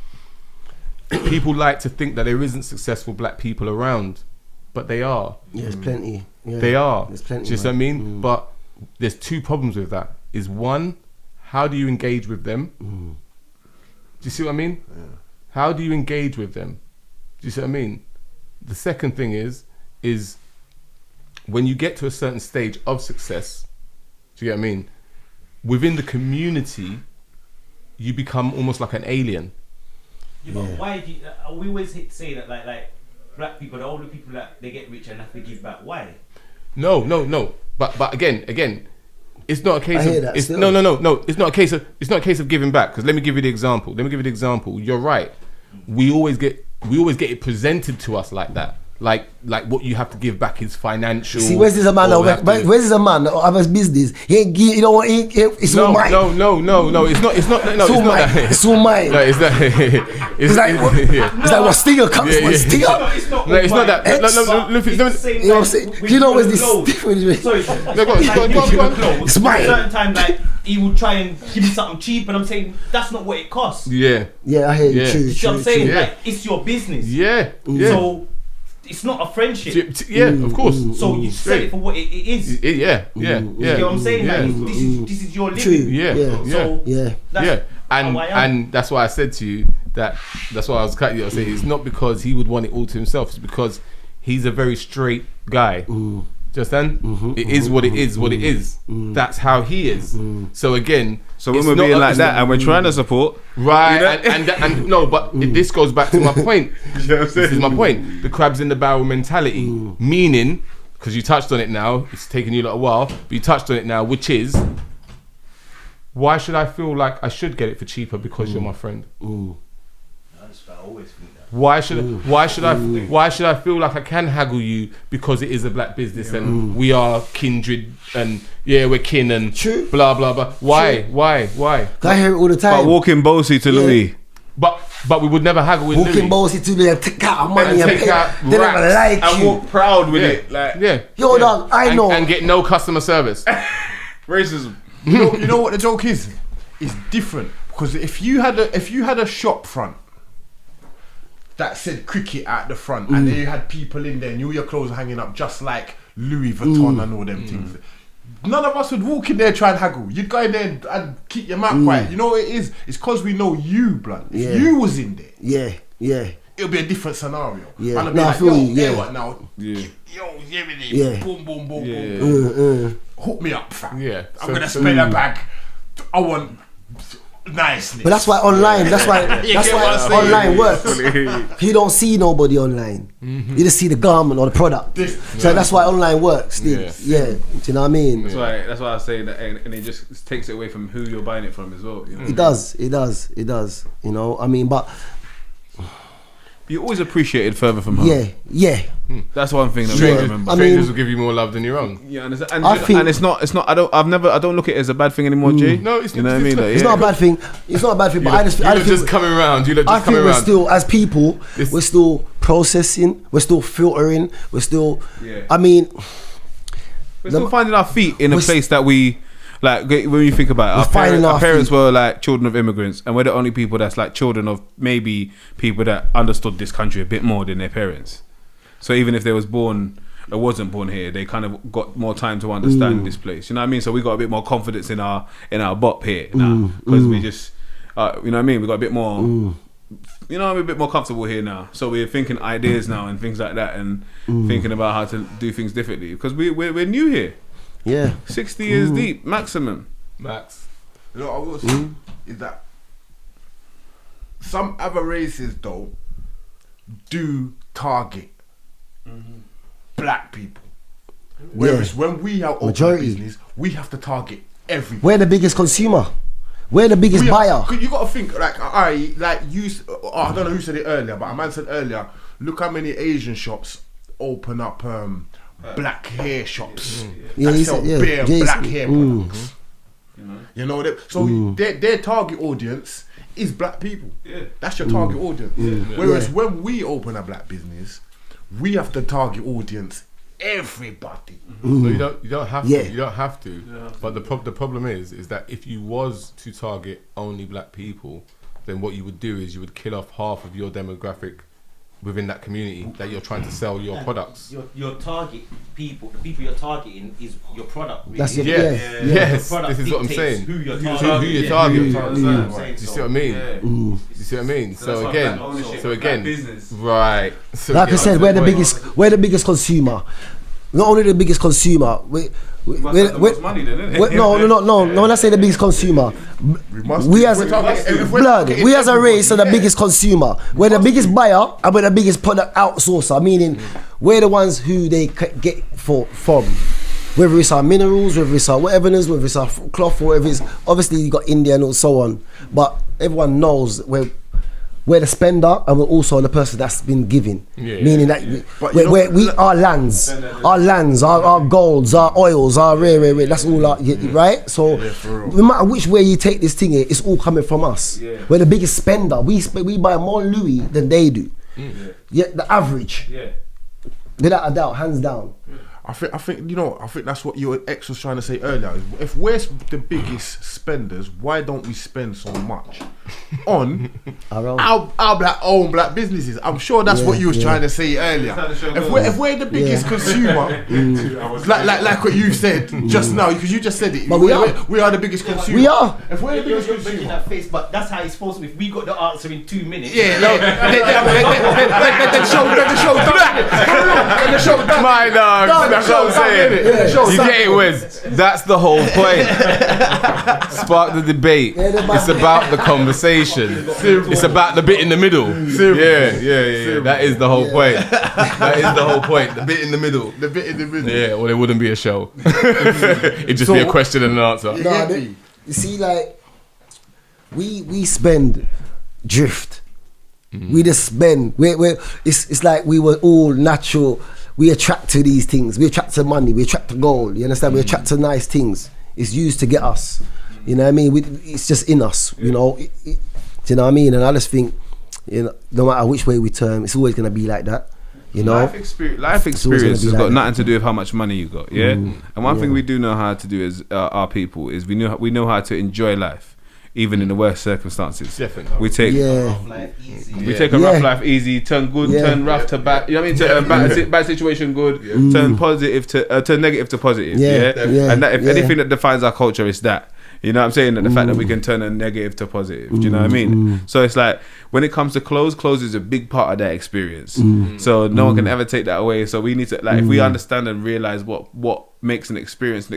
people like to think that there isn't successful black people around, but they are. Yeah, there's plenty. Yeah, they are. There's plenty. Do you see what I mean? But there's 2 problems with that. Is one, how do you engage with them? Do you see what I mean? Yeah. How do you engage with them? Do you see what I mean? The second thing is when you get to a certain stage of success, do you get what I mean? Within the community, you become almost like an alien. Yeah, but why do you, we always say that like black people, the older people, that they get rich and have to give back? Why? No. But again, it's not a case of it's no. It's not a case of giving back. Because let me give you the example. You're right. We always get it presented to us like that. Like what you have to give back is financial. See, where's this a man? Where's a man that have a business? He ain't give, you know what? It's all mine. No. It's not. It's not that. It's all mine. No, it's not. It's like what Stinger comes from. Stinger. No, it's not that. No. You know what I'm saying? You know what's this? Sorry. Go on. It's mine. Certain time, like he would try and give me something cheap, and I'm saying that's not what it costs. Yeah, I hear you. True. You know what I'm saying? Like it's your business. Yeah. So it's not a friendship. Yeah, of course. So you sell it for what it is. Yeah. You know what I'm saying? Yeah. Like, this is your living. True. Yeah. And that's why I said to you that's why I was cutting you. I say it's not because he would want it all to himself. It's because he's a very straight guy. Just then, it is what it is. That's how he is. So again, so when we're being like that and we're trying to support, right? You know? and no, but this goes back to my point. This is my point. The crabs in the barrel mentality, meaning, because you touched on it now. It's taken you a little while, but you touched on it now, which is, why should I feel like I should get it for cheaper because you're my friend? I always think that. Why should I feel like I can haggle you because it is a black business and we are kindred and we're kin and blah blah blah. Why? I hear it all the time. But walking bossy to Louis. But we would never haggle with walking bossy to Louis and take out money and take out they never like and you. walk proud with it. Like yo dog, I know. And get no customer service. Racism. You know what the joke is? It's different because if you had a shop front that said cricket at the front and then you had people in there and all your clothes hanging up just like Louis Vuitton and all them things, none of us would walk in there try and haggle. You'd go in there and keep your mouth quiet. You know what it is? It's because we know you, blood. If you was in there, it'll be a different scenario. Yeah, and I'll be like, yo, what now? Yeah. Yo, boom, boom, boom, boom. Hook me up, fam. Yeah. I'm gonna spend a bag. I want niceness. But that's why online. That's why online works. You don't see nobody online. You just see the garment or the product. So that's why online works. Do you know what I mean? That's why I was saying that, and it just takes it away from who you're buying it from as well. You know? It does. You know, I mean, but you're always appreciated further from home. Yeah. That's one thing that I remember. Strangers will give you more love than your own. Yeah, and it's not. I don't look at it as a bad thing anymore, Jay. No, it's you know what I mean. It's not a bad thing. It's not a bad thing. But I just coming around. I think we're still, as people, we're still processing. We're still filtering. We're still. I mean, we're still finding our feet in a place that we. Like when you think about it, our parents were like children of immigrants, and we're the only people that's like children of maybe people that understood this country a bit more than their parents. So even if they wasn't born here, they kind of got more time to understand this place. You know what I mean? So we got a bit more confidence in our bop here now because we just, you know what I mean? We got a bit more, you know, we're a bit more comfortable here now. So we're thinking ideas now and things like that, and thinking about how to do things differently because we're new here. Yeah, 60 years deep, maximum. Max. You know what I will say is that some other races though do target black people, whereas when we are open business, we have to target everyone. We're the biggest consumer. We're the biggest buyer. You got to think like I don't know who said it earlier, but a man said earlier. Look how many Asian shops open up. Black hair shops that sell bare black hair products. You know that. So their target audience is black people. That's your target audience. Whereas when we open a black business, we have to target audience everybody. No, you don't have to. You don't have to. But the problem is that if you was to target only black people, then what you would do is you would kill off half of your demographic within that community that you're trying to sell your products. Your target people, the people you're targeting is your product. Really. That's yes. This is what I'm saying. Who you're targeting. Do you see what I mean? You see what I mean? So again, right. So like I said, we're the biggest consumer. Not only the biggest consumer, no. When I say the biggest consumer, we as a race are the biggest consumer. We're the biggest buyer and we're the biggest product outsourcer. Meaning, we're the ones who they get from. Whether it's our minerals, whether it's our whatever it is, whether it's our cloth, or whether it's obviously you got India and so on. But everyone knows we're the spender and we're also the person that's been giving. Meaning that we our lands, our golds, our oils, our rare, that's all our, right? So no matter which way you take this thing, it's all coming from us. We're the biggest spender. We buy more Louis than they do. The average. Without a doubt, hands down. I think that's what your ex was trying to say earlier. If we're the biggest spenders, why don't we spend so much on our own black businesses? I'm sure that's what you was trying to say earlier. If we're the biggest consumer, like what you said just now, because you just said it. But we are the biggest consumer. We are. If we're the biggest consumer, consumer, that face, but that's how it's supposed to be. If we got the answer in 2 minutes. Then the show done. My dog. That's what I'm saying. You get it, Wiz. That's the whole point. Spark the debate. It's about the conversation. It's about the bit in the middle. Yeah. That is the whole point. The bit in the middle. Yeah, or it wouldn't be a show. It'd just be a question and an answer. You see, like we spend drift. We just spend. It's like we were all natural. We attract to these things. We attract to money. We attract to gold. You understand? We attract to nice things. It's used to get us. You know what I mean? It's just in us. You know. Do you know what I mean? And I just think, you know, no matter which way we turn, it's always gonna be like that. You know, life experience has got nothing to do with how much money you got. Yeah. And one thing we do know how to do as our people is we know how to enjoy life. Even in the worst circumstances, definitely. We take a rough life easy, turn good, turn rough to bad. You know what I mean? Turn bad situation good, turn positive to turn negative to positive. And that, if anything that defines our culture is that. You know what I'm saying? That the fact that we can turn a negative to positive. Do you know what I mean? So it's like when it comes to clothes is a big part of that experience. So no one can ever take that away. So we need to, like, if we understand and realize what makes an experience,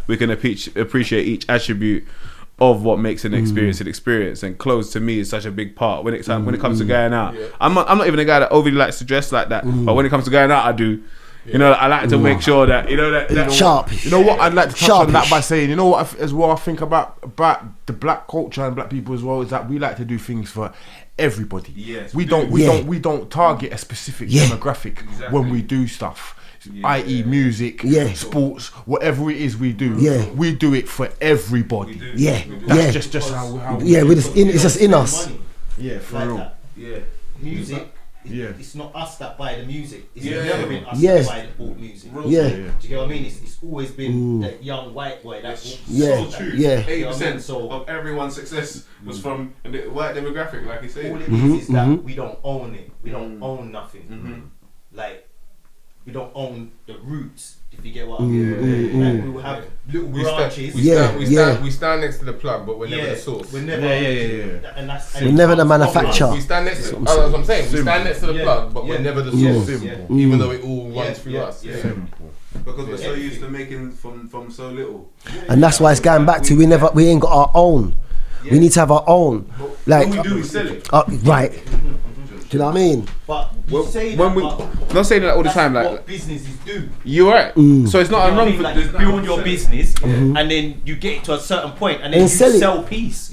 we can appreciate each attribute of what makes an experience. And clothes to me is such a big part when it comes to going out. I'm not even a guy that overly likes to dress like that, but when it comes to going out, I do. You know, I like to make sure that that sharp. You know what? I'd like to touch on that by saying, you know what, as well, I think about the black culture and black people as well, is that we like to do things for everybody. Yes, we don't target a specific demographic when we do stuff. I.e. music, sports, whatever it is we do, we do it for everybody. That's just how it's just in us. Yeah, for like real. That. Yeah, music. It's not us that buy the music. It's never been us that buy the bought music. Do you get what I mean? It's always been that young white boy. That's so true. 80% of everyone's success was from the white demographic, like you say. All it is that we don't own it. We don't own nothing. Like, we don't own the roots. If you get what I mean. Like, we will have little branches. We stand next to the plug, but we're never the source. We're never. And we're never the manufacturer. We stand next to. That's what I'm saying. We stand next to the plug, but we're never the source. Even though it all runs through us. Simple. Because we're so used to making from so little. And that's why it's going back to we ain't got our own. We need to have our own. Like what we do is sell it. Right. Do you know what I mean? But you say when that, not saying that all the time, like what businesses do. You're right. So it's not enough. Like, you build your business, and then you get it to a certain point, and then you sell peace.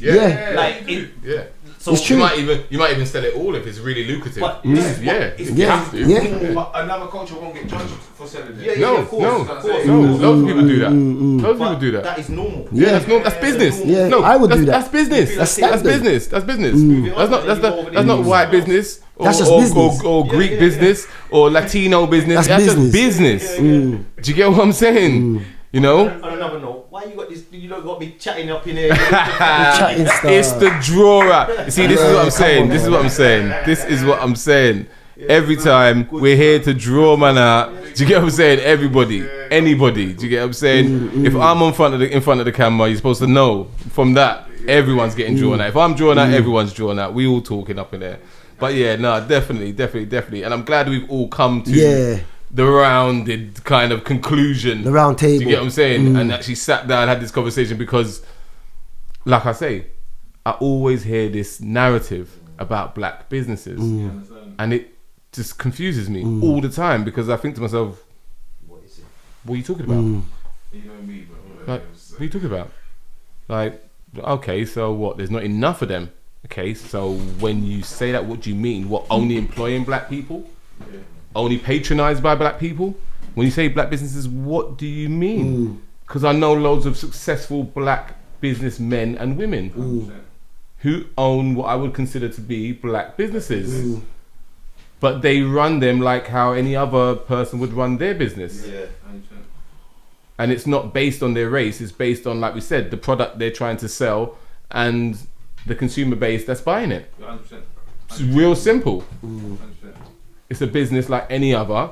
So it's true. You might even sell it all if it's really lucrative. But you have to. But another culture won't get judged for selling it. No. Loads of people do that. Loads of people do that. That is normal. That's normal. That's business. Yeah, no, I would do that. That's business. That's business. That's business. That's not white business. That's just business. Or Greek business or Latino business. That's just business. Do you get what I'm saying? You know? On another note, why you got this? You don't got me chatting up in here. It's the drawer. You see, this is what I'm saying. This is what I'm saying. Every time we're here to draw man out. Do you get what I'm saying? Everybody, anybody. Do you get what I'm saying? If I'm in front of the camera, you're supposed to know from that everyone's getting drawn out. If I'm drawn out, everyone's drawn out. We all talking up in there. But yeah, no, definitely. And I'm glad we've all come to the rounded kind of conclusion. The round table. Do you get what I'm saying? And actually sat down and had this conversation because, like I say, I always hear this narrative about black businesses. And it just confuses me all the time because I think to myself, what are you talking about? You know me, bro. Like, what are you talking about? Like, okay, so what? There's not enough of them. Okay, so when you say that, what do you mean? What, only employing black people? Only patronised by black people? When you say black businesses, what do you mean? Because I know loads of successful black businessmen and women who own what I would consider to be black businesses. But they run them like how any other person would run their business. And it's not based on their race, it's based on, like we said, the product they're trying to sell and the consumer base that's buying it. 100%. It's real simple. 100%. It's a business like any other,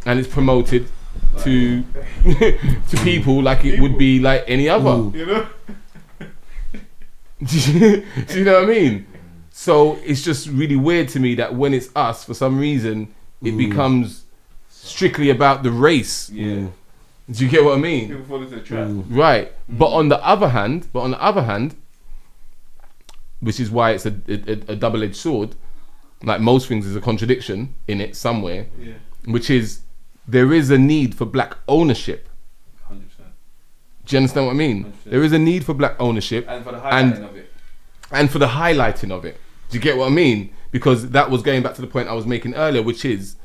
and it's promoted to to people like it would be like any other. You know? Do you know what I mean? So it's just really weird to me that when it's us, for some reason, it becomes strictly about the race. Do you get what I mean? People fall into the trap. Right. But on the other hand, which is why it's a double-edged sword, like most things, there's a contradiction in it somewhere, which is there is a need for black ownership. 100%. Do you understand what I mean? 100%. There is a need for black ownership and for the highlighting of it. And for the highlighting of it. Do you get what I mean? Because that was going back to the point I was making earlier, which is,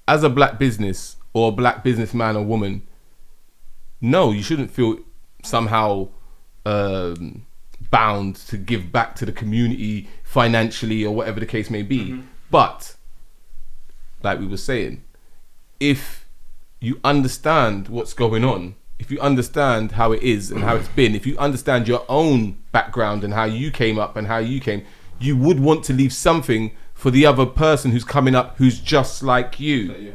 as a black business or a black businessman or woman, no, you shouldn't feel somehow bound to give back to the community financially or whatever the case may be. But, like we were saying, if you understand what's going on, if you understand how it is and how it's been, if you understand your own background and how you came up and how you came, you would want to leave something for the other person who's coming up, who's just like you.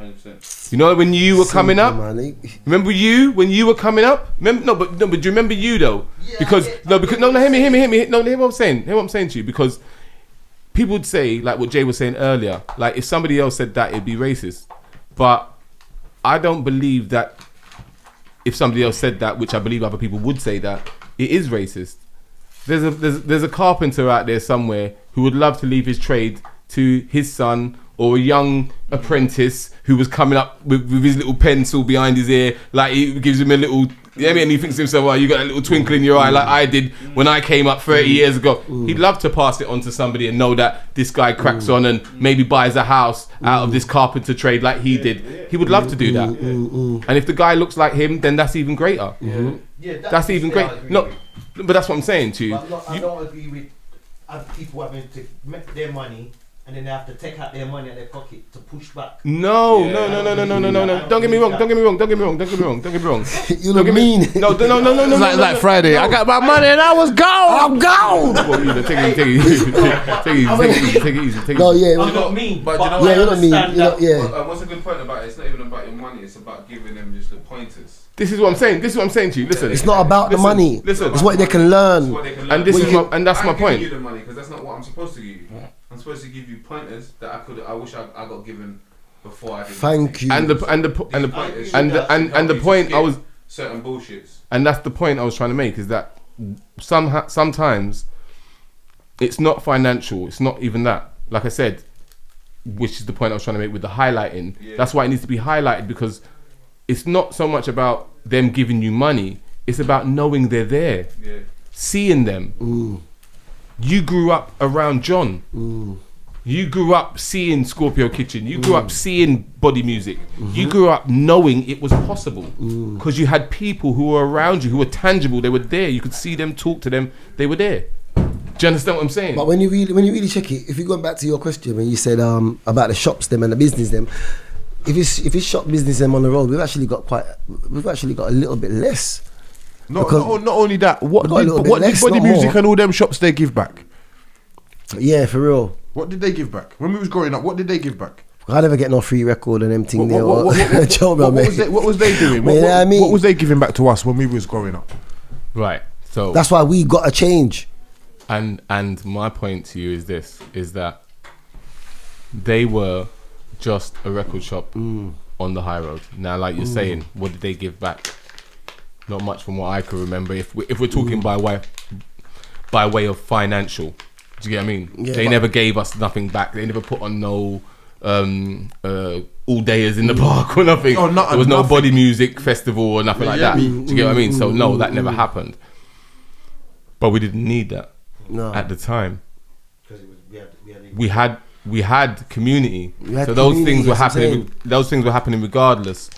You know, when you were coming up, remember you when you were coming up? Remember, but do you remember you though? Because hear me. No, hear what I'm saying. Hear what I'm saying to you. Because people would say, like what Jay was saying earlier, like if somebody else said that, it'd be racist. But I don't believe that if somebody else said that, which I believe other people would say that, it is racist. There's a carpenter out there somewhere who would love to leave his trade to his son or a young apprentice who was coming up with his little pencil behind his ear, like he gives him a little, you know what I mean? And he thinks to himself, well, you got a little twinkle in your eye like I did when I came up 30 years ago. He'd love to pass it on to somebody and know that this guy cracks on and maybe buys a house out of this carpenter trade like he did. He would love to do that. And if the guy looks like him, then that's even greater. That's even great. No, but that's what I'm saying to you. I don't agree with people having to make their money and then they have to take out their money out of their pocket to push back. No. Don't get me wrong. You look mean. No. It's like Friday. I got my money and I was gone. I'm gone. Take it easy. No, yeah. I'm not mean. But you know yeah, you're not mean. Yeah. What's a good point about it? It's not even about your money. It's about giving them just the pointers. This is what I'm saying. To you. Listen. It's not about the money. Listen. It's what they can learn. And that's my point. I give you the money because that's not what I'm supposed to give you. I'm supposed to give you pointers that I wish I got given before I did. Thank you. And the point I was certain bullshits. And that's the point I was trying to make, is that sometimes it's not financial. It's not even that. Like I said, which is the point I was trying to make with the highlighting. Yeah. That's why it needs to be highlighted, because it's not so much about them giving you money. It's about knowing they're there, seeing them. Ooh. You grew up around John. Ooh. You grew up seeing Scorpio Kitchen. You grew up seeing body music. You grew up knowing it was possible, because you had people who were around you, who were tangible. They were there. You could see them, talk to them. They were there. Do you understand what I'm saying? But when you really check it, if you go back to your question when you said about the shops them and the business them, if it's shop business them on the road, we've actually got a little bit less. Not only that, what did body music and all them shops they give back? Yeah, for real. What did they give back? When we was growing up, what did they give back? I never get no free record and them thing there. What was they doing? What was they giving back to us when we was growing up? Right. So that's why we got to change. And my point to you is this, is that they were just a record shop on the high road. Now, like you're saying, what did they give back? Not much from what I can remember. If we're talking by way of financial, do you get what I mean? Yeah, they never gave us nothing back. They never put on no all dayers in the park or nothing. There was no body music festival or nothing like that. Do you get what I mean? So no, that never happened. But we didn't need that at the time. We had community. So those things were happening. Those things were happening regardless.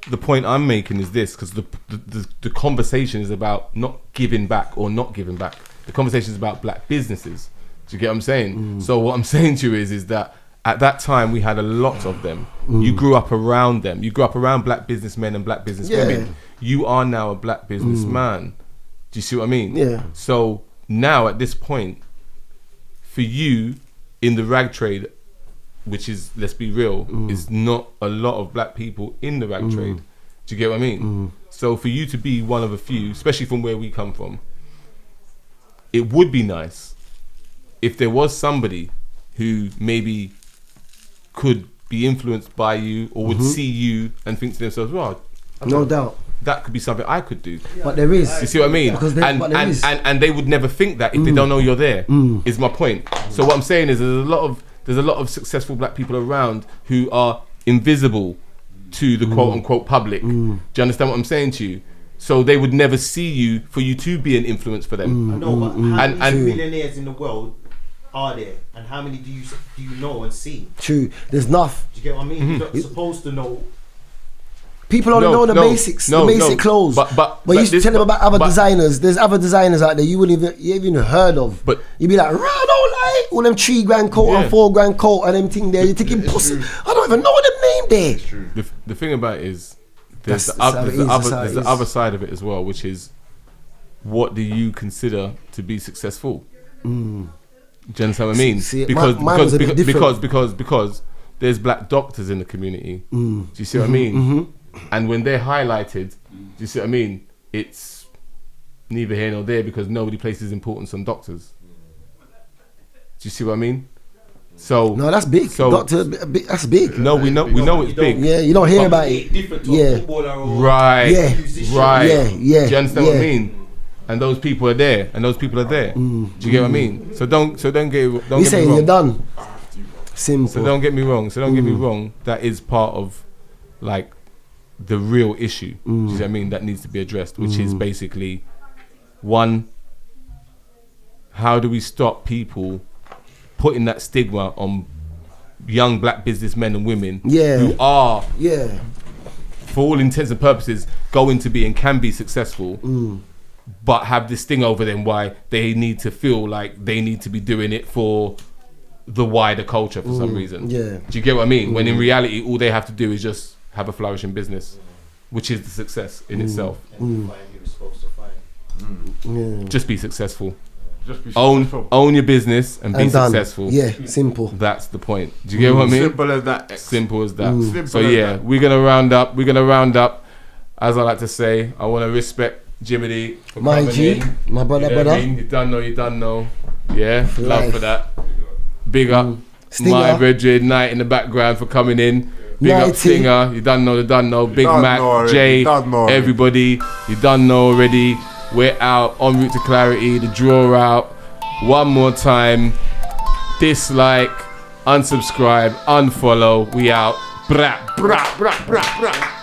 The point I'm making is this, because the conversation is about not giving back or not giving back. The conversation is about black businesses. Do you get what I'm saying? So what I'm saying to you is that at that time we had a lot of them. You grew up around them. You grew up around black businessmen and black businesswomen. You are now a black businessman. Do you see what I mean? Yeah. So now at this point, for you in the rag trade, which is, let's be real, is not a lot of black people in the rag trade. Do you get what I mean? So for you to be one of a few, especially from where we come from, it would be nice if there was somebody who maybe could be influenced by you or would see you and think to themselves, well, no doubt, that could be something I could do. But there is. You see what I mean? And they would never think that if they don't know you're there, is my point. So what I'm saying is there's a lot of successful black people around who are invisible to the quote unquote public. Do you understand what I'm saying to you? So they would never see you for you to be an influence for them. I know, but how many millionaires in the world are there, and how many do you know and see? True. There's enough. Do you get what I mean? You're not supposed to know. People only know the basics, the basic clothes. But you used to tell them about other designers. There's other designers out there you wouldn't even heard of. But you'd be like, right, don't lie. All them $3,000 coat and $4,000 coat and them thing there. You're thinking, pussy. I don't even know them name there. It's true. The thing about it is, there's the other side of it as well, which is, what do you consider to be successful? Do you understand what I mean? See, because there's black doctors in the community. Do you see what I mean? And when they're highlighted, do you see what I mean? It's neither here nor there because nobody places importance on doctors. Do you see what I mean? So no, that's big. Doctor, that's big. No, we know it's big. Yeah, you don't hear about it. Right. Yeah. Do you understand what I mean? And those people are there, Do you get what I mean? So don't get me wrong. You're done. Simple. So don't get me wrong. That is part of like the real issue. Do you know what I mean? That needs to be addressed, which is basically, one, how do we stop people putting that stigma on young black businessmen and women who are, for all intents and purposes, going to be and can be successful, but have this thing over them why they need to feel like they need to be doing it for the wider culture for some reason. Do you get what I mean? When in reality, all they have to do is just have a flourishing business, which is the success in itself. And find who you're supposed to find. Just be successful. Own your business and be successful. Yeah, simple. That's the point. Do you get what I mean? Simple as that. Simple as that. So yeah, we're gonna round up. As I like to say, I want to respect Jimmy for my coming G, in. my brother. You done know. Yeah, love for that. Big up Stinger. my brethren Knight in the background for coming in. Big up Stinger, you done know. Big Mac, Jay, everybody, you done know already. We're out, en route to clarity, the draw out. One more time. Dislike, unsubscribe, unfollow. We out. Brah, brah, brah, brah, brah.